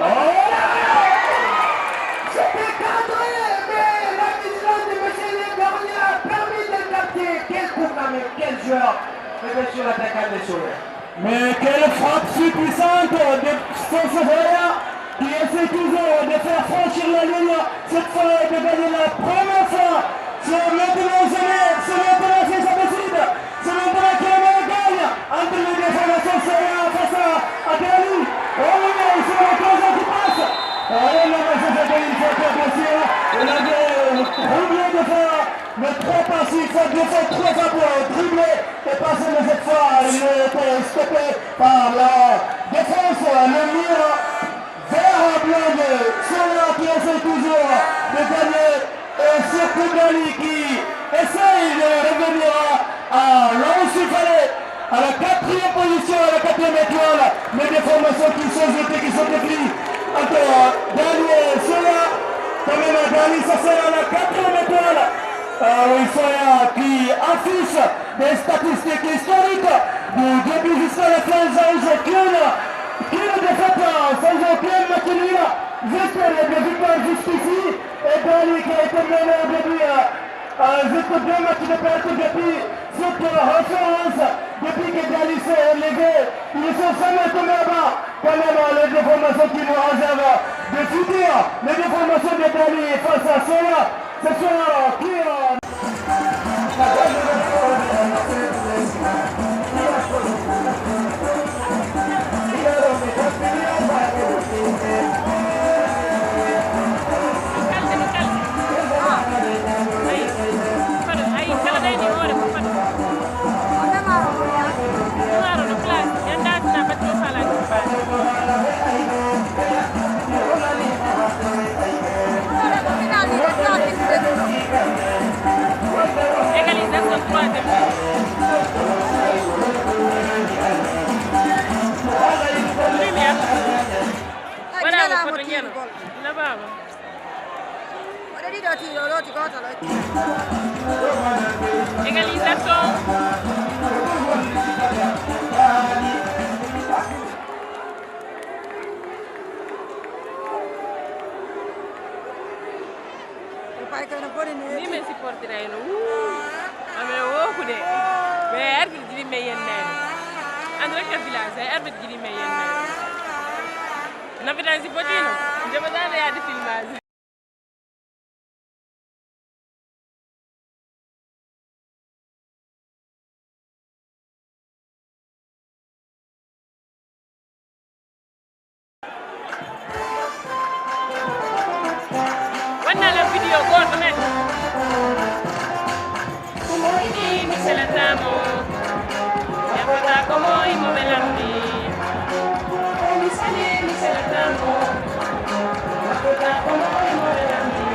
C'était cadré, mais la vigilance de M. Légarnier a permis de capter. Quel coup quand même, quel joueur. Et bien sûr l'attaquant de Soya. Mais quelle frappe si puissante de Soya qui essaie toujours de faire franchir la ligne. Cette fois de gagner la première fois. C'est maintenant c'est ça décide. C'est maintenant que le gagne entre les deux formations Soya face à Dali. Oh oui, c'est la cause qui passe. Allez, la masse de une fois bien sûr. On a dribblé de fois, mais trop passif, il faut deux fois, trois fois pour dribbler et passer de cette fois. Il est stoppé par la défense, le mur vert blanc de Soya qui essaie toujours de gagner. Et surtout Dali qui essaye de revenir à l'Anse-Fallait, à la 4e position, à la 4e étoile, mais des formations qui sont jetées, qui sont dépliées. Encore Dali et Soya, quand même Dali, ça sera la 4e étoile. Soya qui affiche des statistiques historiques du début jusqu'à la fin, sans aucune défaite, sans aucune match nul, juste des victoires jusqu'ici. Et Dali qui a été mené au début, juste 2 matchs de perte depuis cette référence, depuis que Dali s'est levé. Ils sont jamais tombés bas. Quand même les deux formations qui nous réservent de futur, les deux formations de Dali face à Soya, ce soir qui
Égalisation
artirayno ame wokude ɓe arbitre jiɗi men yen nene an rek a village ay arbitre jiɗi men yen nene nabitan si potino joɓatano yaade filmage wannala vidéo goto men mi selatamo yafata ko moy mo belamdi mi selatamo yafata ko moy mo belamdi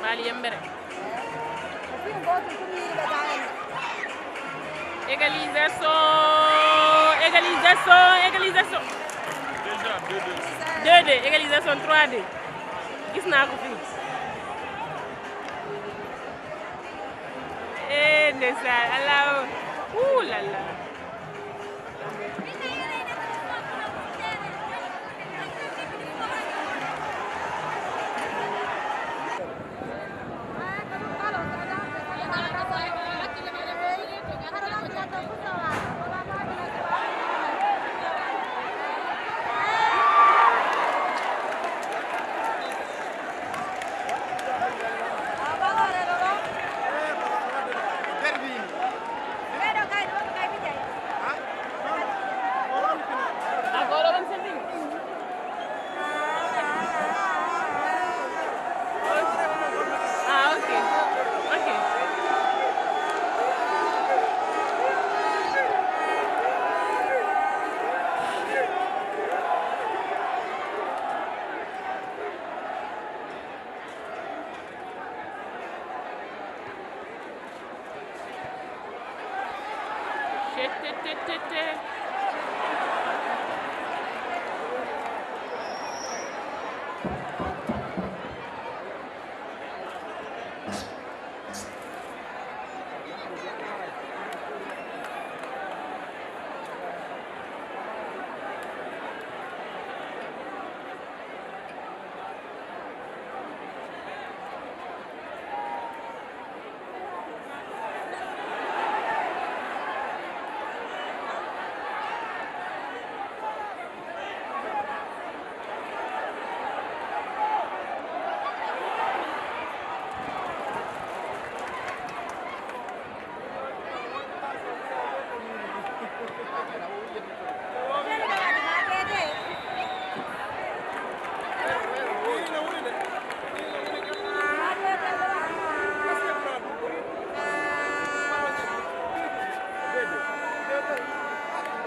Mali yembere. Égalisation. 2-2, égalisation 3-2. Gis naa ko fii. Ndeysaan Allah. Ouh là là.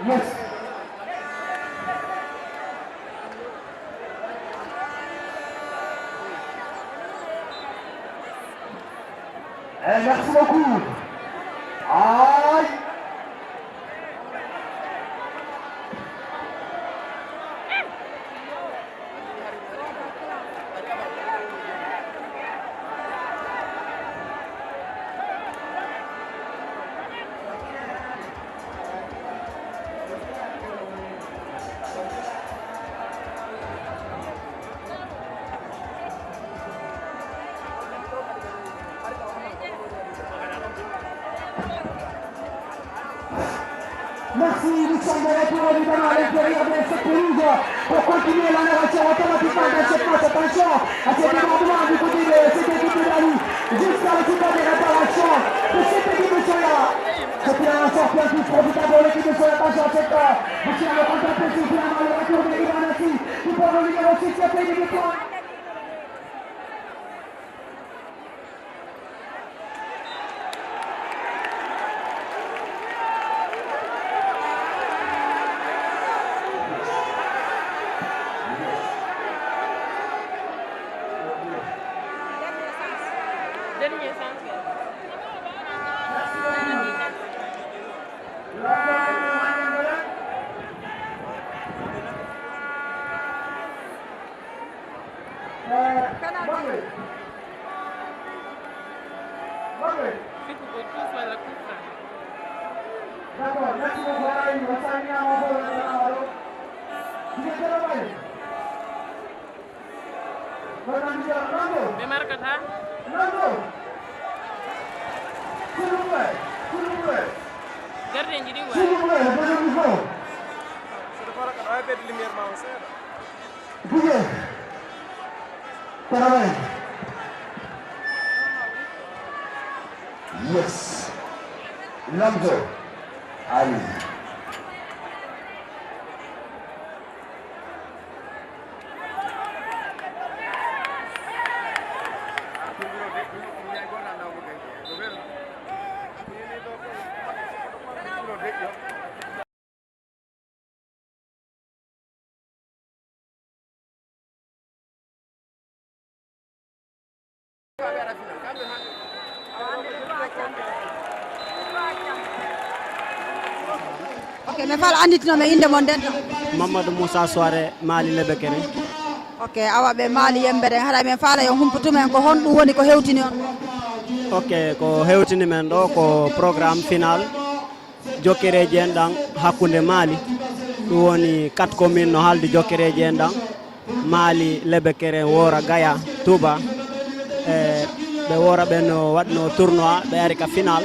Yes. Merci beaucoup. Merci, nous sommes de retour évidemment à l'intérieur de cette pelouse pour continuer la narration automatiquement de cette match. Attention à ce débordement du côté de cette équipe de Dali jusqu'à la suite des réparations de cette équipe de Soya. C'est finalement sorti un plus profitable de l'équipe de Soya. Attention à cette machine à le contacter, c'est finalement le retour de Ivan Nassi qui prend le numéro 6 qui a fait des points. D'accord, merci beaucoup. Yes. Lamzo. Ali.
Ok, mais fal anditino me inde mon denta
Mamadou Moussa Soare Mali Lebekere.
Ok, awa be Mali yembere hada men fala yo humputumen ko honɗum woni ko hewtini on.
Ok, ko hewtini men ɗo ko programme final jokkereji en ɗan hakkude Mali ɗum woni 4 communes no haldi jokkereji en ɗan Mali Lebekere Wora Gaya Touba ɓe wora ɓe no waɗno tournoi ɓe ari ka final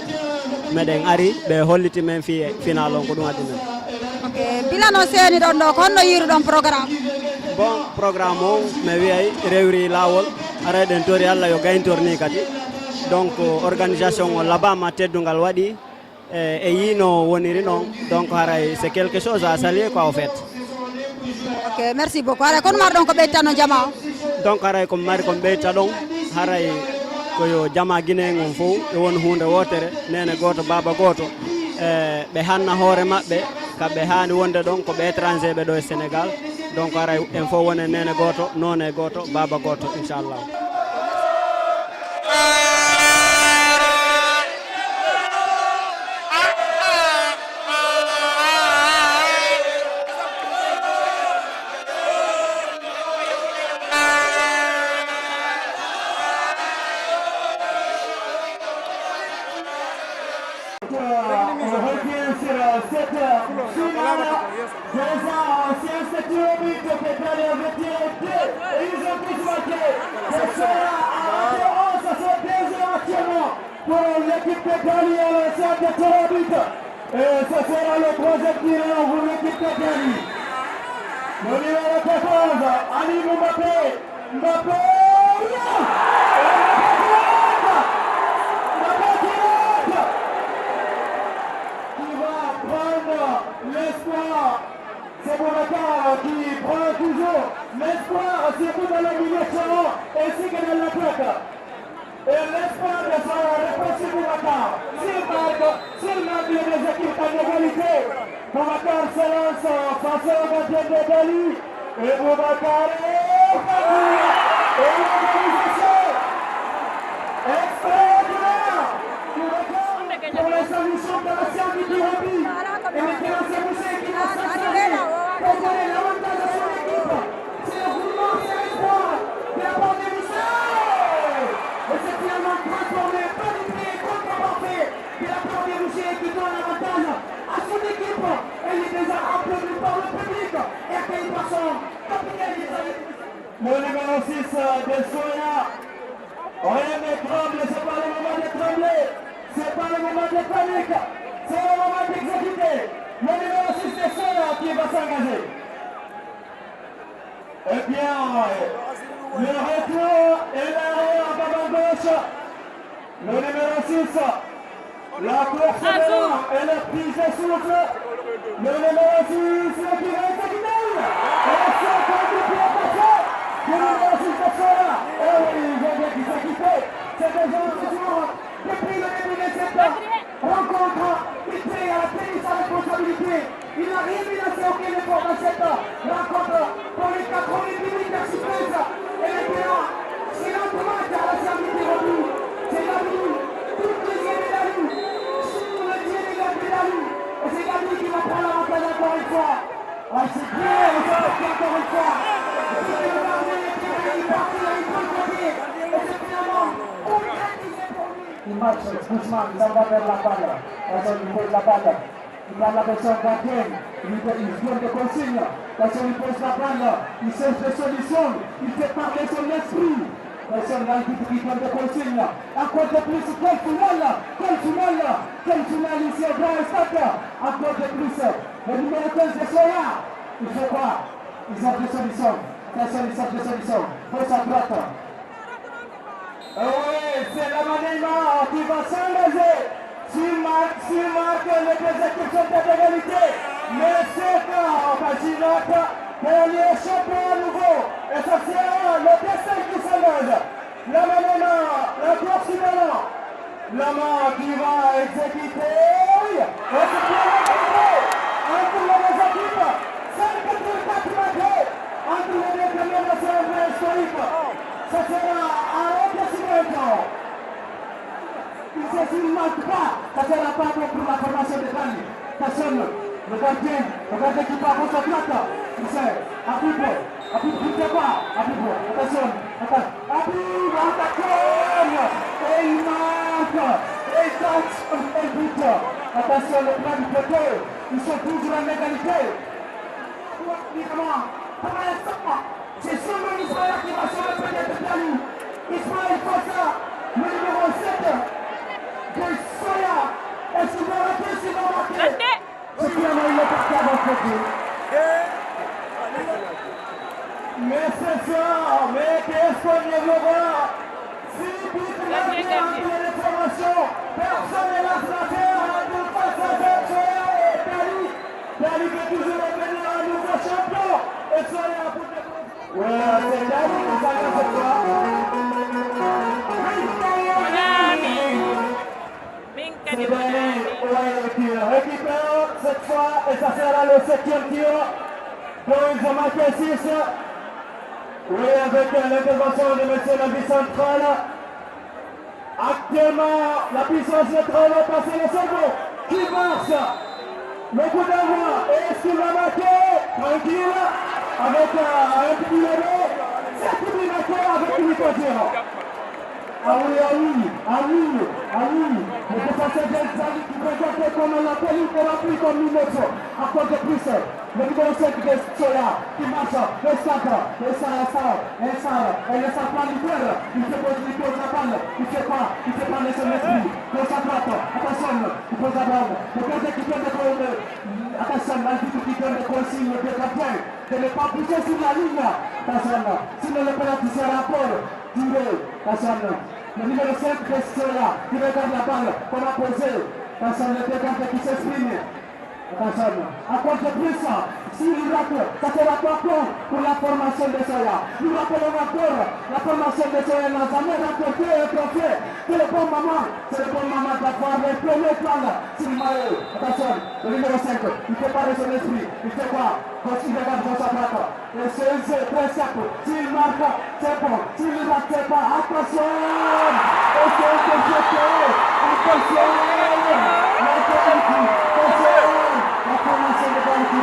meɗen ari ɓe holliti men fi final on ko ɗum addi men.
Ok, bilano seni ɗon ɗo ko honno yiruɗon programme?
Bon programme o mi wiyay rewri lawol areɗen tori Allah yo gayntorni kadi donc organisation o labama teddungal waɗi e yino woniri ɗon donc haray c'est quelque chose à saluer quoi au fait.
Ok, merci beaucoup. Haray kono marɗon ko ɓeytano jama o?
Donc haray komi mari komi ɓeyta ɗon haray koyo jama Guinée on fof e won hunde wotere nene goto baba goto ɓe hanna hoore maɓɓe kamɓe hani wonde ɗon ko ɓe étranger ɓe ɗo e Sénégal donc haray en fof wone nene goto none goto baba goto inchallah.
C'est Boubacar qui prend toujours l'espoir, surtout dans l'élimination ainsi que dans l'attaque. Et l'espoir de son réponse Boubacar. S'il manque les équipes en égalité, Boubacar se lance face au gardien de Dali. Et Boubacar est parti. Et l'organisation extraordinaire. Boubacar pour les solutions de la science du rugby. Et maintenant c'est Moussé qui va s'installer pour donner l'avantage à son équipe. C'est le roulement, c'est l'espoir de la part de Moussé. Et c'est finalement transformé, pénétré, contre-parfait de la part de Moussé qui donne l'avantage à son équipe. Elle est déjà applaudie par le public et accueillie par son capitaine. Le numéro 6 de Soya. Rien ne tremble, c'est pas le moment de trembler. C'est pas le moment de panique. C'est le moment d'exécuter. Le s'engager. Eh bien, le retour et l'arrêt en bas à gauche. Le numéro 6. La course de l'an et la prise de souffle. Le numéro 6 qui va exécuter. Et c'est comme du pied passé. Le numéro 6 de Soya. Eh oui, il vient d'être exécuté. C'est déjà un toujours depuis le début de cette rencontre. Il paye à la paix sa responsabilité. Il n'a rien menacé aucun effort dans cette rencontre pour les 90 minutes de suspense. Et maintenant, c'est notre match à la service des revenus. C'est la vie. Toutes les années de la vie. Sur le dieu des gars de la vie. Et c'est la vie qui va prendre l'avantage encore une fois. Ah, c'est bien, on s'en fait encore une fois. Et puis le gardien est très bien, il part, il a une bonne côté. Et c'est finalement concrétisé pour lui. Il marche doucement, il s'en va vers la balle. Il pose la balle. Il prend la version gardienne. Il donne des consignes. Il pose la balle. Il cherche des solutions. Il fait parler son esprit. Personne n'a qui donne des consignes. Encore de plus, quel final ici au Grand Stade. Encore de plus, le numéro 15 de Soya. Il fait quoi? Ils ont des solutions. Personne, ils ont des solutions. Pose à droite. Oui, c'est la Manema qui va s'engager. S'il marque, les deux équipes sont à égalité. Mais c'est Paginac, dernier champion à nouveau. Et ça sera le dessin qui s'engage. La Manema, la course du ballon. La main qui va exécuter. Et c'est bien exécuté. Entre les deux équipes, 5-4 mètres. Entre les deux premières nations historiques. Ça sera un remplacement. S'il ne marque pas, ça ne sera pas bon pour la formation de Dani. Personne, le gardien qui part à sa droite. Il sait, Abib, il fait quoi? Abib, attention, Abib, attaquant. Et il marque. Et il tente un but. Attention, le plan du côté. Ils sont toujours en égalité. Évidemment, pour l'instant, c'est seulement Israël qui va sur le côté de Dani. Israël fait ça. Le numéro 7. Soya, est-ce qu'il va rater, s'il va marquer? C'est finalement il est parti avant le côté. Mais c'est ça, mais qu'est-ce qu'on y verra? Si vite la l'information, personne n'est là à faire, de face à cette Soya et Dali veut toujours revenir un nouveau champion. Et Soya pour des... Ouais, c'est Dali qui s'engage cette fois. C'est Dani, récupère cette fois et ça sera le 7e tir. Donc ils ont marqué 6. Oui, avec l'intervention de M. la vice-centrale. Actuellement, la puissance centrale va passer le cerveau. Qui marche? Le coup d'envoi. Et est-ce qu'il va marquer? Tranquille. Avec un petit levé. C'est tout bien marqué avec 8 tirs. Ah oui. Le défenseur d'Elzali qui présentait comme la pellicule remplie comme une autre. Encore de plus, le numéro 5 de Soya qui marche, le centre, et le centre libère. Il pose la balle, il fait pas parler son esprit. Le centre, attention, il pose la balle. Le gardien qui donne attention, l'arbitre qui donne des consignes de gardien de ne pas bouger sur la ligne. Attention, sinon le penalty sera Paul. Attention. Le numéro 5 reste là, qui regarde la balle qu'on a posée. Attention, le dégagement qui s'exprime. Attention, encore de plus, s'il rate, ça sera pas bon pour la formation de Soya. Nous rappelons encore, la formation de Soya n'a jamais rapporté un trophée. C'est le bon moment d'avoir le premier plan. Attention, le numéro 5, il fait parler son esprit. Il fait quoi? Il regarde dans sa droite. Et c'est très simple. S'il marque, c'est bon. S'il rate, c'est pas. Attention! Et c'est intercepté. Attention! La formation de balle qui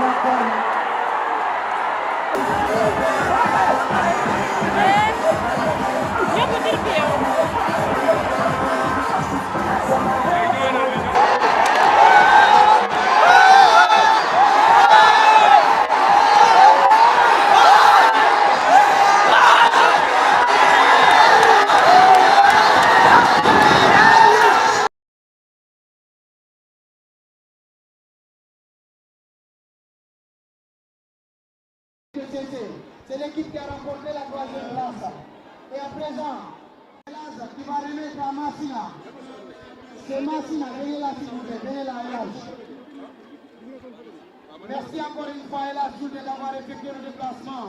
CC. C'est l'équipe qui a remporté la 3e place. Et à présent, Elaz qui va remettre à Massina. C'est Massina, venez là s'il vous plaît, venez là Elaz. Merci encore une fois Elaz d'avoir effectué le déplacement.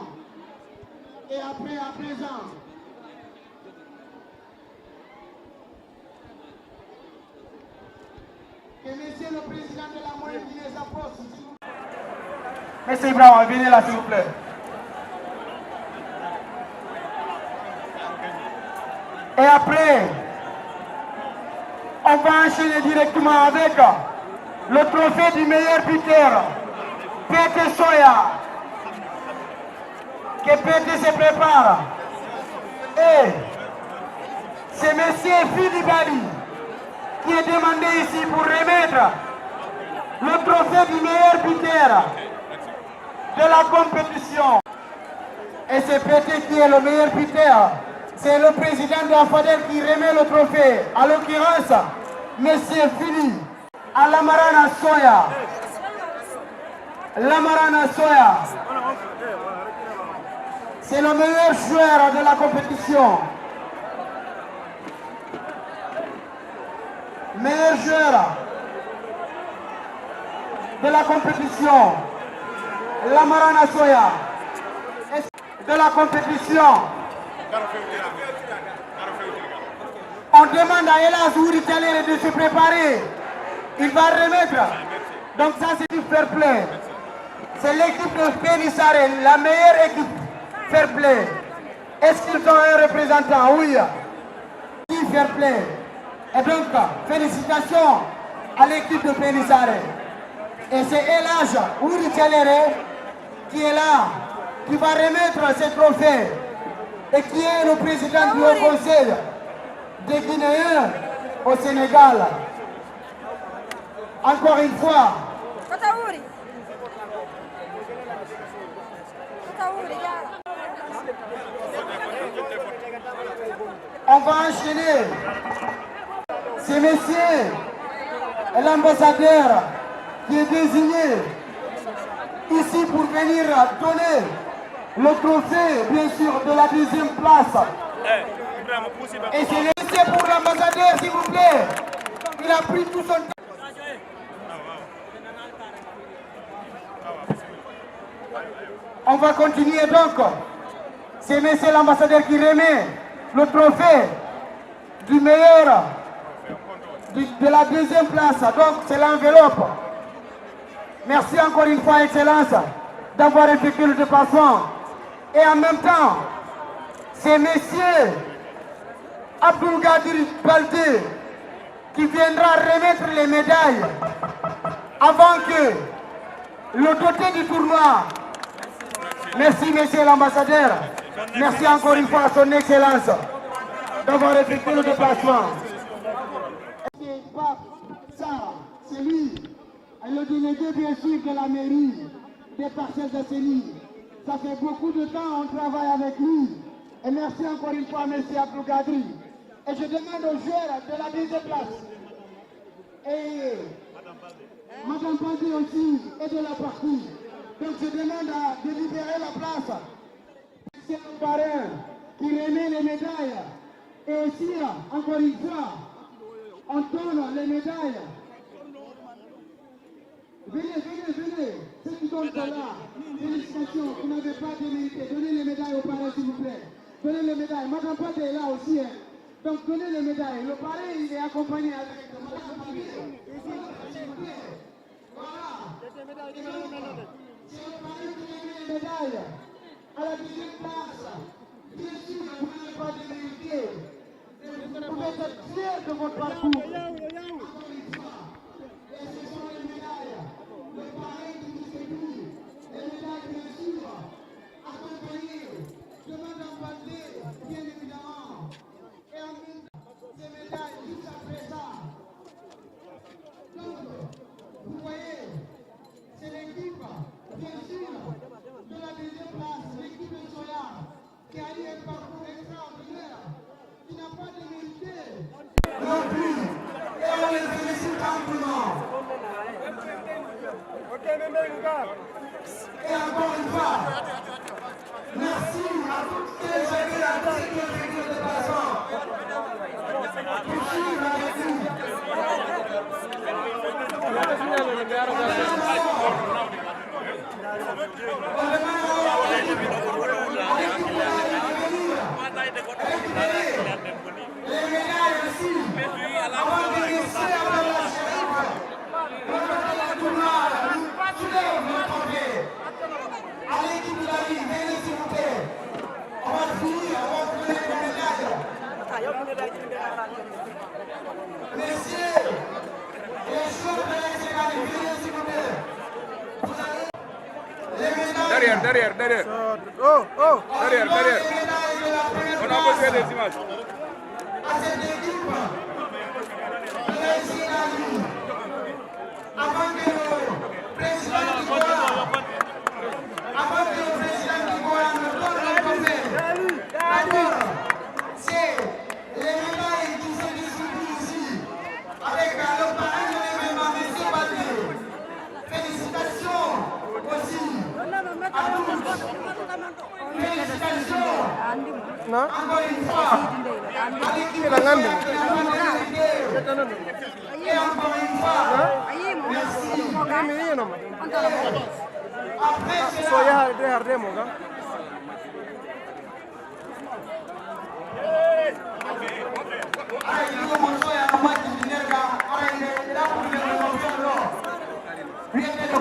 Et après, à présent, que monsieur le président de la moyenne Guinée s'approche.
Monsieur Ibrahim, venez là s'il vous plaît. Et après, on va enchaîner directement avec le trophée du meilleur buteur, Pété Soya. Que Pété se prépare. Et c'est monsieur Philippe Bali qui est demandé ici pour remettre le trophée du meilleur buteur de la compétition. Et c'est Pété qui est le meilleur buteur. C'est le président de la FADEL qui remet le trophée. À l'occurrence, monsieur Philippe à Lamarana Soya. Lamarana Soya. C'est le meilleur joueur de la compétition. Meilleur joueur de la compétition. Lamarana Soya. De la compétition. On demande à Elaz Ouri Tchalere de se préparer. Il va remettre. Donc ça c'est du fair play. C'est l'équipe de Pénissare, la meilleure équipe fair play. Est-ce qu'ils ont un représentant? Oui. Qui fair play? Et donc, félicitations à l'équipe de Pénissare. Et c'est Elaz Ouri Tchalere qui est là, qui va remettre ce trophée. Et qui est le président du Haut Conseil des Guinéens au Sénégal. Encore une fois, on va enchaîner. C'est monsieur l'ambassadeur qui est désigné ici pour venir donner le trophée, bien sûr, de la 2e place. Et c'est laissé pour l'ambassadeur, s'il vous plaît. Il a pris tout son temps. On va continuer donc. C'est monsieur l'ambassadeur qui remet le trophée du meilleur de la 2e place. Donc c'est l'enveloppe. Merci encore une fois, Excellence, d'avoir effectué le déplacement. Et en même temps, c'est monsieur Abdulgadir Baldé qui viendra remettre les médailles avant que le doté du tournoi. Merci monsieur l'ambassadeur. Merci encore une fois à son Excellence d'avoir effectué le déplacement. Ça, c'est lui, le délégué bien sûr de la mairie des parcelles de Séni. Ça fait beaucoup de temps on travaille avec lui. Et merci encore une fois, M. Abdougadri. Et je demande aux joueurs de la 2e place. Et Madame Baldé aussi est de la partie. Donc je demande de libérer la place. C'est le parrain qui remet les médailles. Et aussi, encore une fois, on donne les médailles. Venez. Ceux qui sont là, félicitations, vous n'avez pas démérité. Donnez les médailles au parrain, s'il vous plaît. Donnez les médailles. Madame Baldé est là aussi. Hein. Donc donnez les médailles. Le parrain, il est accompagné avec Madame Baldé. Voilà. C'est le parrain qui remet les médailles. À la 2e place. Bien sûr, vous n'avez pas démérité. Vous pouvez être fiers de votre parcours. Encore une fois. Et ce sont les médailles. Le parrain qui distribue les médailles, bien sûr, accompagnées de Madame Baldé, bien évidemment. Et en même temps, ces médailles, juste après ça. Donc, vous voyez, c'est l'équipe, bien sûr, de la 2e place, l'équipe de Soya, qui a eu un parcours extraordinaire, qui n'a pas démérité non plus. Et on les félicite amplement.
Et encore une fois, merci à toutes les organisations qui ont fait le déplacement. Les médailles aussi, avant de laisser à la chef, le tournoi, tous les à l'équipe de la vie, venez s'il vous plaît. On va finir, on va vous donner les médailles. Messieurs, les joueurs de l'Excellence, venez s'il vous plaît. Vous allez les médailles.
Derrière.
Oh.
Derrière. On a besoin des images.
À cette équipe, de l'Excellence, avant que le président du d'abord, c'est les médailles qui se distribuent ici avec le parrain de l'événement, M. Badé. Félicitations aussi à tous. Félicitations encore une fois à l'équipe de la minorité. Et encore une fois, merci. Après cela,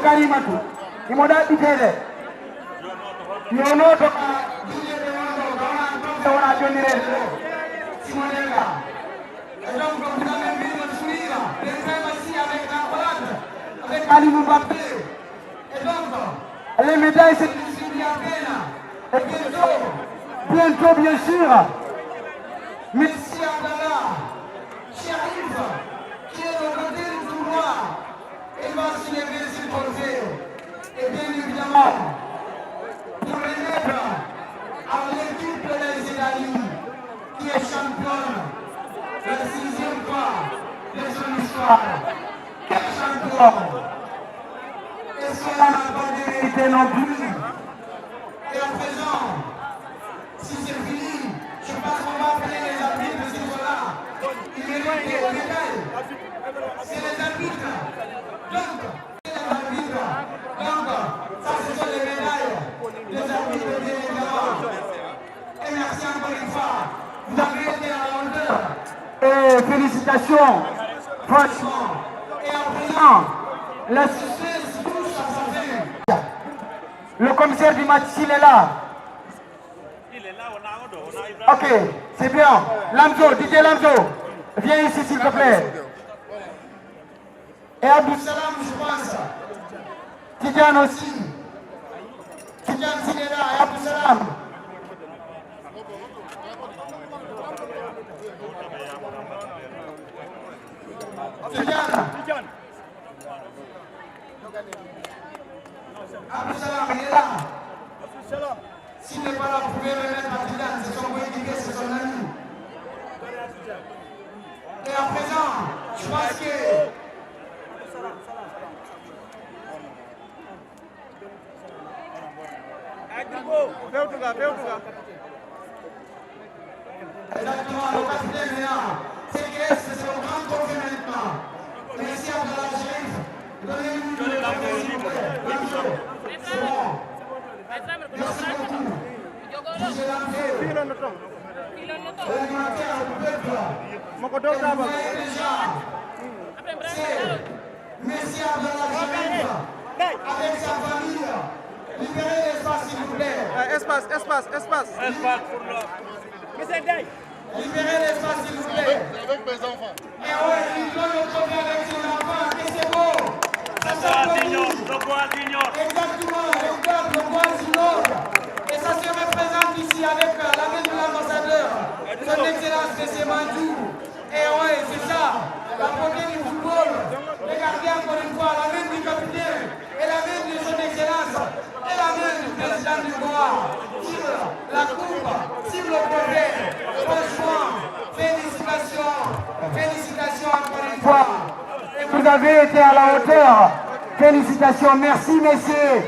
Karimatu, imoda ditele. Yono to wana jonire. Simonela. Et donc vous avez vu notre sourire, les frères ici avec la Hollande, avec Ali Mbappé. Et donc les médailles se distribuent à peine. Et bientôt bien sûr. Merci Abdallah, Sharif, qui est le côté du tournoi. Il va soulever ce trophée. Et bien évidemment, pour remettre à l'équipe de l'Algérie, qui est championne, la 6e fois de son histoire. Quel champion! Et cela n'a pas de vérité non plus. Et à présent, si c'est fini, je pense qu'on va appeler les arbitres de ce jour-là. Ils méritent des médailles. C'est les arbitres. Donc, ça ce sont les médailles des arbitres bien évidemment. Et merci encore une fois. Vous avez été à la hauteur. Et félicitations. Franchement. Et à présent, la suspense touche à sa fin. Le commissaire du match, s'il est là. Ok, c'est bien. Lamzo, DJ Lamzo, viens ici s'il te plaît. Et Abdou Salam, je pense. Tidjane aussi. Tidjane s'il est là, et Abdou Salam. Tidjane. Abdou Salam, il est là. S'il n'est pas là, vous pouvez remettre à Tidjane, c'est son coéquipier, c'est son ami. Et à présent, je pense que exactement, le capitaine est là. C'est un grand trophée maintenant. Merci à Abdallah Sharif. Donnez-nous le trophée, s'il vous plaît. C'est bon. Merci beaucoup. J'ai l'entrée. L'alimentaire du peuple. Vous voyez déjà. Merci à Abdallah Sharif. Avec sa famille. Libérez l'espace, s'il vous plaît. Espace pour l'homme. Libérez l'espace, s'il vous plaît. Avec mes enfants. Et ouais, il donne le trophée avec ses enfants. Et c'est beau. Ça exactement, regarde le bois sur l'autre. Et ça se représente ici avec la main de l'ambassadeur, son excellence de Mandjou. Et ouais, c'est ça. La beauté du football. Regardez encore une fois la main du capitaine et la main de son excellence. Et la main du président du Goa sur la coupe, sur le projet. Franchement, félicitations encore une fois. Et vous avez été à la hauteur. Félicitations, merci messieurs.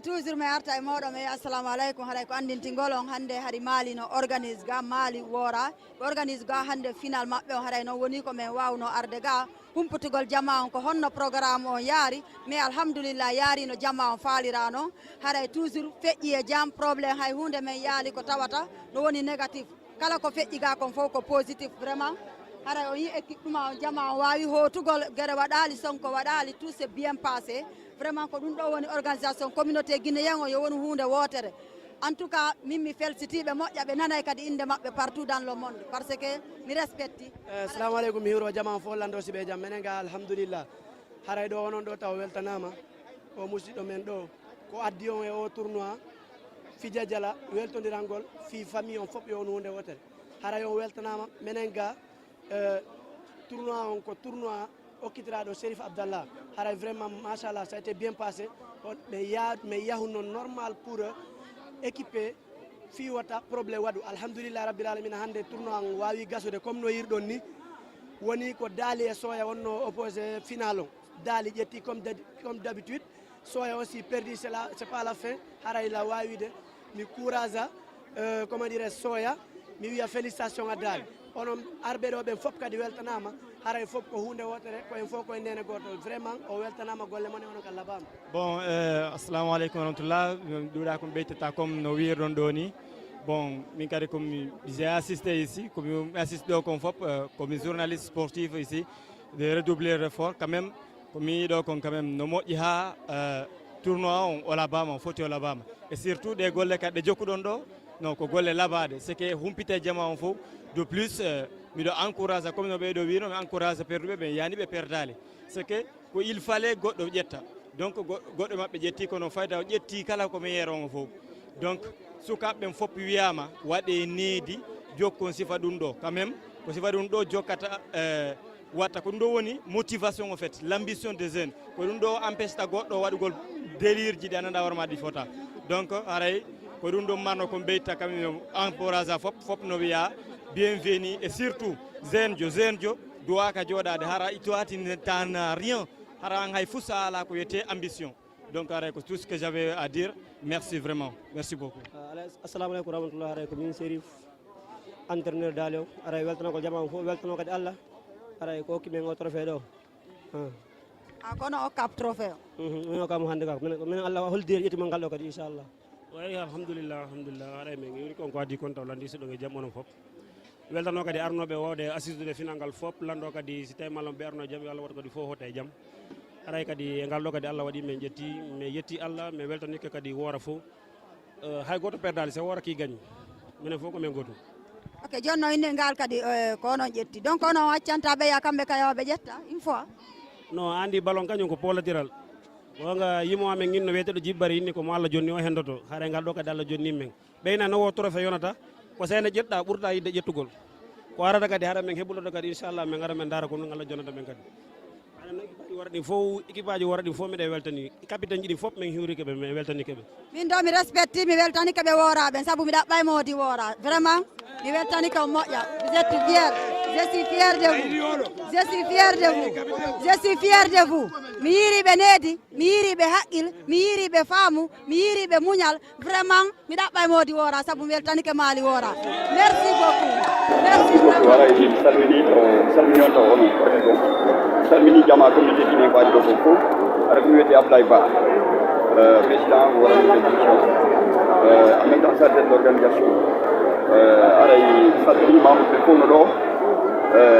toujours mi arta e moɗon e assalamu aleykum haɗay ko andintingol on hannde hari Mali no organise ga Mali wora ɓe organise ga hannde final maɓɓe on haɗay noon woni ko min wawno arde ga humputugol jama on ko honno programme on yaari mais alhamdoulillah yaari no jama on faalira noon haɗay toujours feƴƴi e jam probléme hay hunde men yaali ko tawata no woni négatif kala ko feƴƴi ga kon fof ko positif vraiment haɗay o yi équipe ɗuma on jama on wawi hotugol gueɗe waɗali sonko waɗali tout c'est bien passé vraiment ko ɗum ɗo woni organisation communauté guinéen o yo woni hunde wotere en tout cas min mi felsitiɓe moƴƴa ɓe nanay kadi inde maɓɓe partout dans le monde par ce que mi respecti
assalamu aleykum mi hiwro jama fo lando siɓe jaam minen ga alhamdoulillah haray ɗo onon ɗo taw weltanama o musidɗo men ɗo ko addi on e o tournoi fija jala weltodirangol fi famille on fof yo woni hunde wotere haray on weltanama minen ga tournoi on ko tournoi okkitiraɗo Chérif Abdallah haray vraiment machallah ça a été bien passé mais yahuno normal pour équiper fi wata probléme waɗu alhamdoulillah rabbil alamina hande tournoi on wawi gasude comme no yirɗon ni woni ko daali e Soya wonno opposé final on daali ƴetti comme d'habitude Soya aussi perdu c'est pas la fin haray la wawide mi courage comment dire Soya mi wiya félicitation a daali onon arbeɗo ɓen fof kadi weltanama haray fof ko hunde wotere koyen fof koye ndene goto vraiment o weltanama golle moon e onon kala bama
bon assalamu aleykum wa rahmatullah ɗuuɗa komi ɓeytata comme no wirɗon ɗo ni bon min kadi komi j'ai assisté ici komi assiste ɗo kon fof komi journaliste sportif ici de redoubler l'effort quand même komi yiɗo kon quand même no moƴƴi ha tournoi on o labama on foti o labama et surtout ɗe golle kadi ɗe jokkuɗon ɗo non ko golle labaɗe c'est que humpite jama on fof de plus miɗo encourage comme no ɓeyɗo wino mi encourage perduɓe ɓe yani ɓe perdali c'est que ko il fallait goɗɗo ƴetta donc goɗɗo mabɓe ƴetti kono fayda o ƴetti kala ko meilleur on fof donc sukaɓe ɓen fof wiyama waɗe needi jokkon sifa ɗum ɗo quand même ko sifa ɗum ɗo jokkata watta ko ɗum ɗo woni motivation en fait l'ambition des jeunes ko ɗum ɗo empêcheta goɗɗo waɗugol délire ji ɗi ananda warma ɗi fota donc haray ko ɗum ɗo marno komi ɓeyta kam encourage fof no wiya bienvenue et surtout Zenjo duwaka joɗade hara itoatine tan rien hara hay fusa ala ko yete ambition donc aray ko tout ce que j'avais à dire merci vraiment merci beaucoup
assalamu aleykum rahmatullah aray ko min Chérif entraîneur dalio aray weltano ko jama fof weltano kadi Allah aray ko hokki men o trophée ɗo
kono o kap trophée
o kam hande ka minen Allah holdiri ƴettimo ngal ɗo kadi inchallah
way alhamdulillah aray men yuri konko addi kon taw landi siɗo e jaam onon fof weltano kadi arnoɓe wawde assistude final ngal fof lando kadi si tawi mallam ɓe arno jaam yo Allah waɗa kadi fof hote e jaam aray kadi e ngal ɗo kadi Allah waɗi min ƴetti mi yetti Allah mi weltanike kadi woora fof hay goto perdali so woora ki gagne minen fof ko men gotum
ok joni no inde ngal kadi ko onon ƴetti donc onon waccanta ɓeya kamɓe kayoɓe ƴetta une fois
non andi ballon kañum ko polatiral wonga yimo amen ginno weteɗo jibbari inni komo Allah jonni o hendoto haɗa ngal ɗo kadi Allah jonni men ɓeyna no wo trophée yonata ko sene ƴeɗɗa ɓurɗa yidde ƴettugol ko arata kadi haɗa men heɓuloto kadi inchallah min gara men dara ko ɗum Allah jonnata men kadi aɗa équipe wara ɗin fof équipe aji wara ɗin fof miɗe weltani capitaine ji ɗin fof min hiwrike ɓe min weltanike ɓe
min ɗo mi respecti mi weltanike ɓe woraɓe saabu mi ɗaɓɓay modi wora vraiment mi weltanike o moƴƴa vous êtes fier je suis fier de vous je suis fier de vous je suis fier de vous mi yiriɓe needi mi yiriɓe haqqil mi yiriɓe faamu mi yiriɓe muñal vraiment mi ɗaɓɓay modi wora saabu mi weltanike Mali wora merci beaucoup merci
voilà mi salmini on taw onon korne ɗo salmini jama communauté guiné ko adi ɗo fof fof aɗa ko wiyete Ablaye Ba président wora édition en même temps chargé de l'organisation aɗay salmini mamoudou ɓe fof no ɗo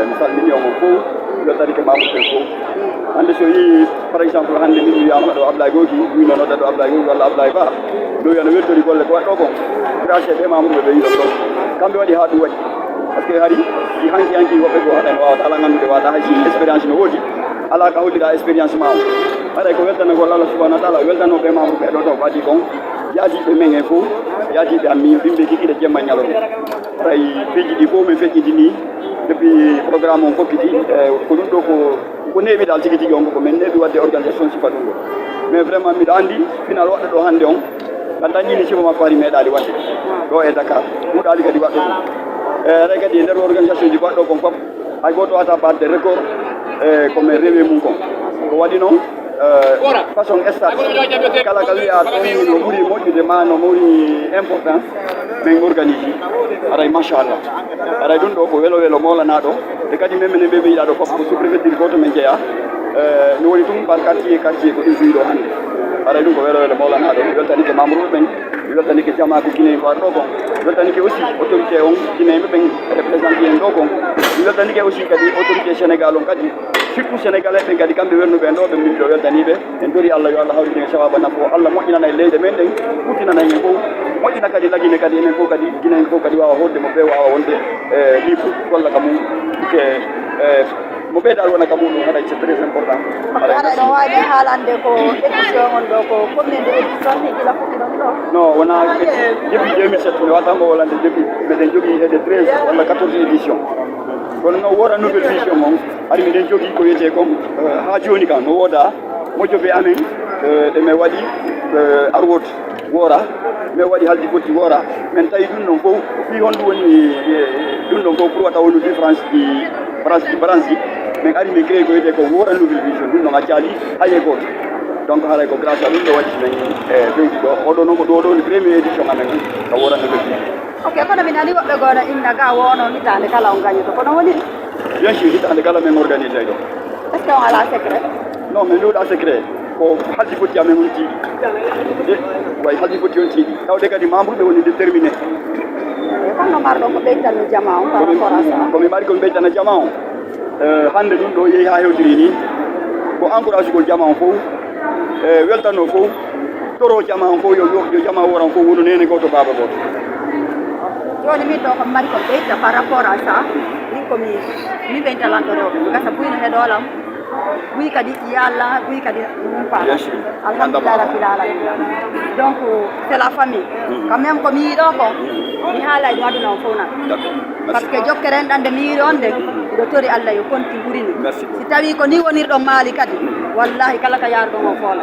mi salmini omon fof weltanike mamoudou ɓe fof hande so yi par exemple hande min wiyama ɗo Ablaye Goki wino nodda ɗo Ablaye Goki walla Ablaye Ba ɗo yana weltori golle ko waɗɗo ko grâce ɓe mamoudou ɓe yiɗon ɗo kamɓe waɗi ha ɗum waɗi par ce que hari si hanki woɓɓe go haɗa wawata ala gandude wawata haysi expérience no woodi ala ka hollira expérience ma o haɗay ko weltanagol Allah subahanahu wa taala weltano ɓe mamoudou ɓe ɗo taw waɗi kon yaadiɓe men e fof yaadiɓe ammi yimɓe kikiɗe jemma ñalowɓe tay feji ɗi fof min feƴƴidini depuis programme on fokkiti ko ɗum ɗo ko neeɓi dal tigi tigi on koko min neeɓi wadde organisation sifa ɗum ɗo mais vraiment mbiɗa anndi final waɗɗo ɗo hannde on gan dañƴini sifa makko hari meeɗaali wadde ɗo e Dakar huuɗaali kadi waɗɗo ɗum eyi kadi e nder organisation ji waɗɗo kon fof hay goto wata batde record komin rewi mum kon ko waɗi noon façon stade kala ka wiya ɗon no ɓuuri moƴƴude ma no ɓuri importance min organise aray machallah aray ɗum ɗo ko welo welo molanaɗo e kadi min minen ɓe ɓeyiɗa ɗo fof ko sous préfecture goto min jeeya mi woni tum par quartier quartier ko ɗum fiiɗo hannde aray ɗum ko welo welo molanaɗo mi weltanike mamoudou ɓen mi weltanike jama ko Guinée ko ɗo kon mi weltanike aussi autorité on Guinée ɓen représenté en ɗo kon mi weltanike aussi kadi autorité Sénégal on kadi surtout sénégalais ɓen kadi kamɓe wernuɓe en ɗo ɓe min ɗo weltaniɓe en dori Allah yo Allah hawride sawaba nafo Allah moƴƴinana e leyɗe men ɗen ɓurtinana en fof moƴƴina kadi lagine kadi enen fof kadi Guinée fof kadi wawa holde mo ɓe wawa wonde libre golla ka mum mo ɓeydal wona ka muɗum haɗa c'est très important
haɗa ɗo wawi haalande ko édition on ɗo ko combien de édition higila fuɗɗiɗon ɗo
non wona depuis 2007 mi watamo wolande depuis meɗen jogui hede 13 walla 14 édition kono no woda nouvelle vision on ari miɗen jogui ko wiyete comme ha joni kam no wooda moƴƴoɓe amen ɗe min waɗi arwot woora min waɗi haldi fotti woora min tawi ɗum ɗon fof fi honɗum woni ɗum ɗon fof pour wata wonu différence ɗi branche ji min ari min créé ko wiyete ko woora nouvelle vision ɗum ɗon a jaali haye goto donc haray ko grâce à ɗum ɗo waɗi min fewti ɗo oɗo noon ko ɗo ɗo ni premier édition amen ko woora nouvelle vision
ok kono min ani woɓɓe gono inna ga wono hitande kala on gañoto kono woni
bien sûr hitande kala min organisé ɗo
est ce que on ala secret
non min ɗowɗa secret ko haldi fotti amen on tiiɗi way haldi fotti on tiiɗi tawde kadi membre ɓe woni déterminé
kono marɗon ko ɓeytanno jama on par rapport à ça
komi mari komi ɓeytana jama on hande ɗum ɗo yeehi ha hewtiri ni ko encourage gol jama on fof weltanno fof toro jama on fof yo jama woran fof wono nene goto baba goto
joni min ɗo ko mari ko ɓeyta par rapport à ça min komi mi ɓeytalanɗo ɗo mi gasa buyno heɗolam buy kadi yalla buy kadi ɗum paala alhamdulillah rabbil alamin donc c'est la famille quand même ko mi yiiɗo ko mi haalay ɗum aduna o fof nan par ce que jokkere en ɗande mi yiiɗo on de ɗo tori Allah yo konti ɓurini si tawi ko ni wonirɗon maali kadi wallahi kala ka yarɗon o foola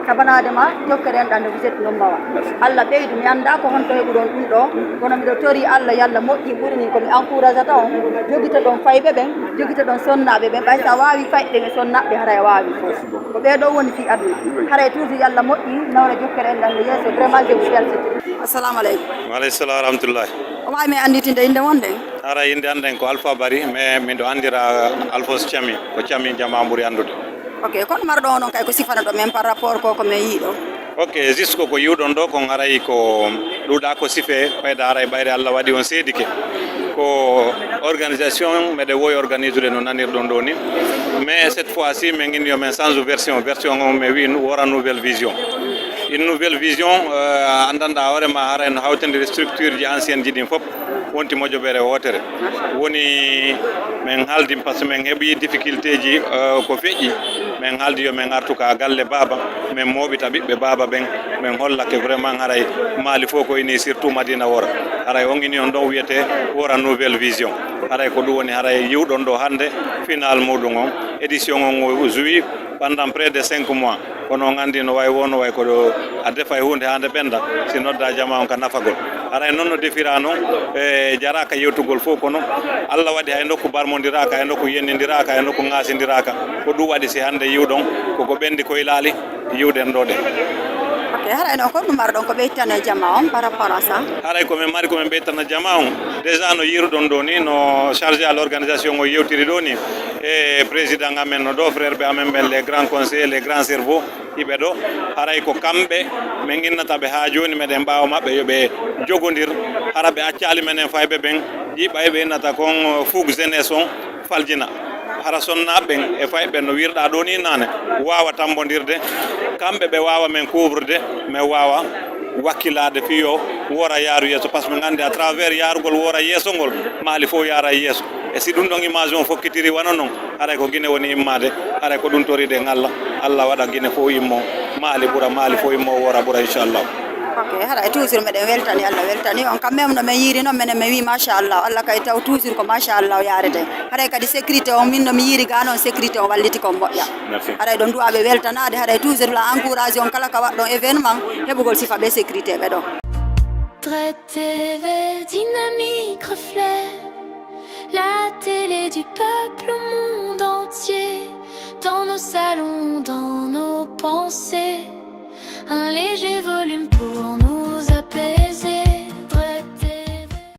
sabanadema jokkere en ɗande vous êtes no mbawa Allah ɓeydu mi anda ko honto heɓuɗon ɗum ɗo kono miɗo tori Allah yalla moƴƴi ɓurini komi encourage ata on joguita ɗon fayɓe ɓen joguita ɗon sonnaɓe ɓen ɓay sa wawi fayɗe sonnaɓe haray wawi fof ko ɓeɗo woni fi aduna haray toujours yalla moƴƴi nawna jokkere en ɗande yesso vraiment je vous félicite assalamu aleykum
waaleykum salam wa rahmatullahi
o wawi mi anditinde inde wonde
ara inde anden ko Alpha Bari mais miɗo andira Alphonse Thiami ko Thiami jama ɓuuri andude
ok kono marɗo o noon kay ko sifana ɗo men par rapport koko min yiiɗo
ok jusque ko yiwɗon ɗo kon aray ko ɗuuɗa ko sife ɓayda aray ɓayre Allah waɗi on seedike ko organisation meɗe wowi organisure no nanirɗon ɗo ni mais cette fois ci min inni yo men change version on mi wi wora nouvelle vision une nouvelle vision andanɗa hoorema hara en hawtinde structure ji ancienne ji ɗin fof wonti moƴoɓere wotere woni min haaldi par ce que min heeɓi difficulté ji ko feƴƴi min haaldi yo min artu ka galle baba min moɓita ɓiɓɓe baba ɓen min hollake vraiment haray maali fof ko ini surtout Madina Wora haray on ini on ɗon wiyete wora nouvelle vision haray ko ɗum woni haray yiwɗon ɗo hande final muɗum on édition on o joui pendant près de 5 mois kono on andi no way wono way koɗo a defa e hunde hande ɓenda si nodda jama on ka nafagol haray noon no defira noon e jaraka yewtugol fof kono Allah waɗi hay nokku barmodiraka hay nokku yennidiraka hay nokku ŋasidiraka ko ɗum waɗi si hande yiwɗon koko ɓendi koye laali yiwɗen ɗo ɗe
ok haray noon kon ɗum marɗon ko ɓeytane jama on par rapport à ça
haray komin mari komin ɓeytana jama on déjà no yiruɗon ɗo ni no chargé à l'organisation o yewtiri ɗo ni e président amen no ɗo frère ɓe amen ɓen les grands conseillers les grands cerveaux hiɓe ɗo haray ko kamɓe min innataɓe ha joni meɗen mbawa mabɓe yoɓe jogodir hara ɓe accali menen fayɓe ɓen yiɓay ɓe innata kon fougue jeunesse on faljina hara sonnaɓe e fayɓe no wirɗa ɗo ni nane wawa tambodirde kamɓe ɓe wawa men couvrude mais wawa wakkilade fiyo wora yaaru yeeso par ce que gandi à travers yaarugol wora yeeso ngol maali fof yaara yeeso e si ɗum ɗon image on fokkitiri wana noon haray ko guine woni immade haray ko ɗum toride ngalla Allah waɗa guine fof immo maali ɓuura maali fof immo wora ɓuura inchallah.
ok haɗa toujours meɗen weltani Allah weltani on quand même no min yiiri noon minen mi wi machallah Allah kay taw toujours ko machallah yarete haɗay kadi sécurité on min no mi yiiri ga noon sécurité on walliti kon moƴƴa haɗay ɗon duwaɓe weltanade haɗay toujours la encouragé on kala ka waɗɗon événement heɓugol sifa ɓe sécurité ɓe ɗon.
TV, dynamique reflet la télé du peuple au monde entier, dans nos salons, dans nos pensées, un léger volume pour nous.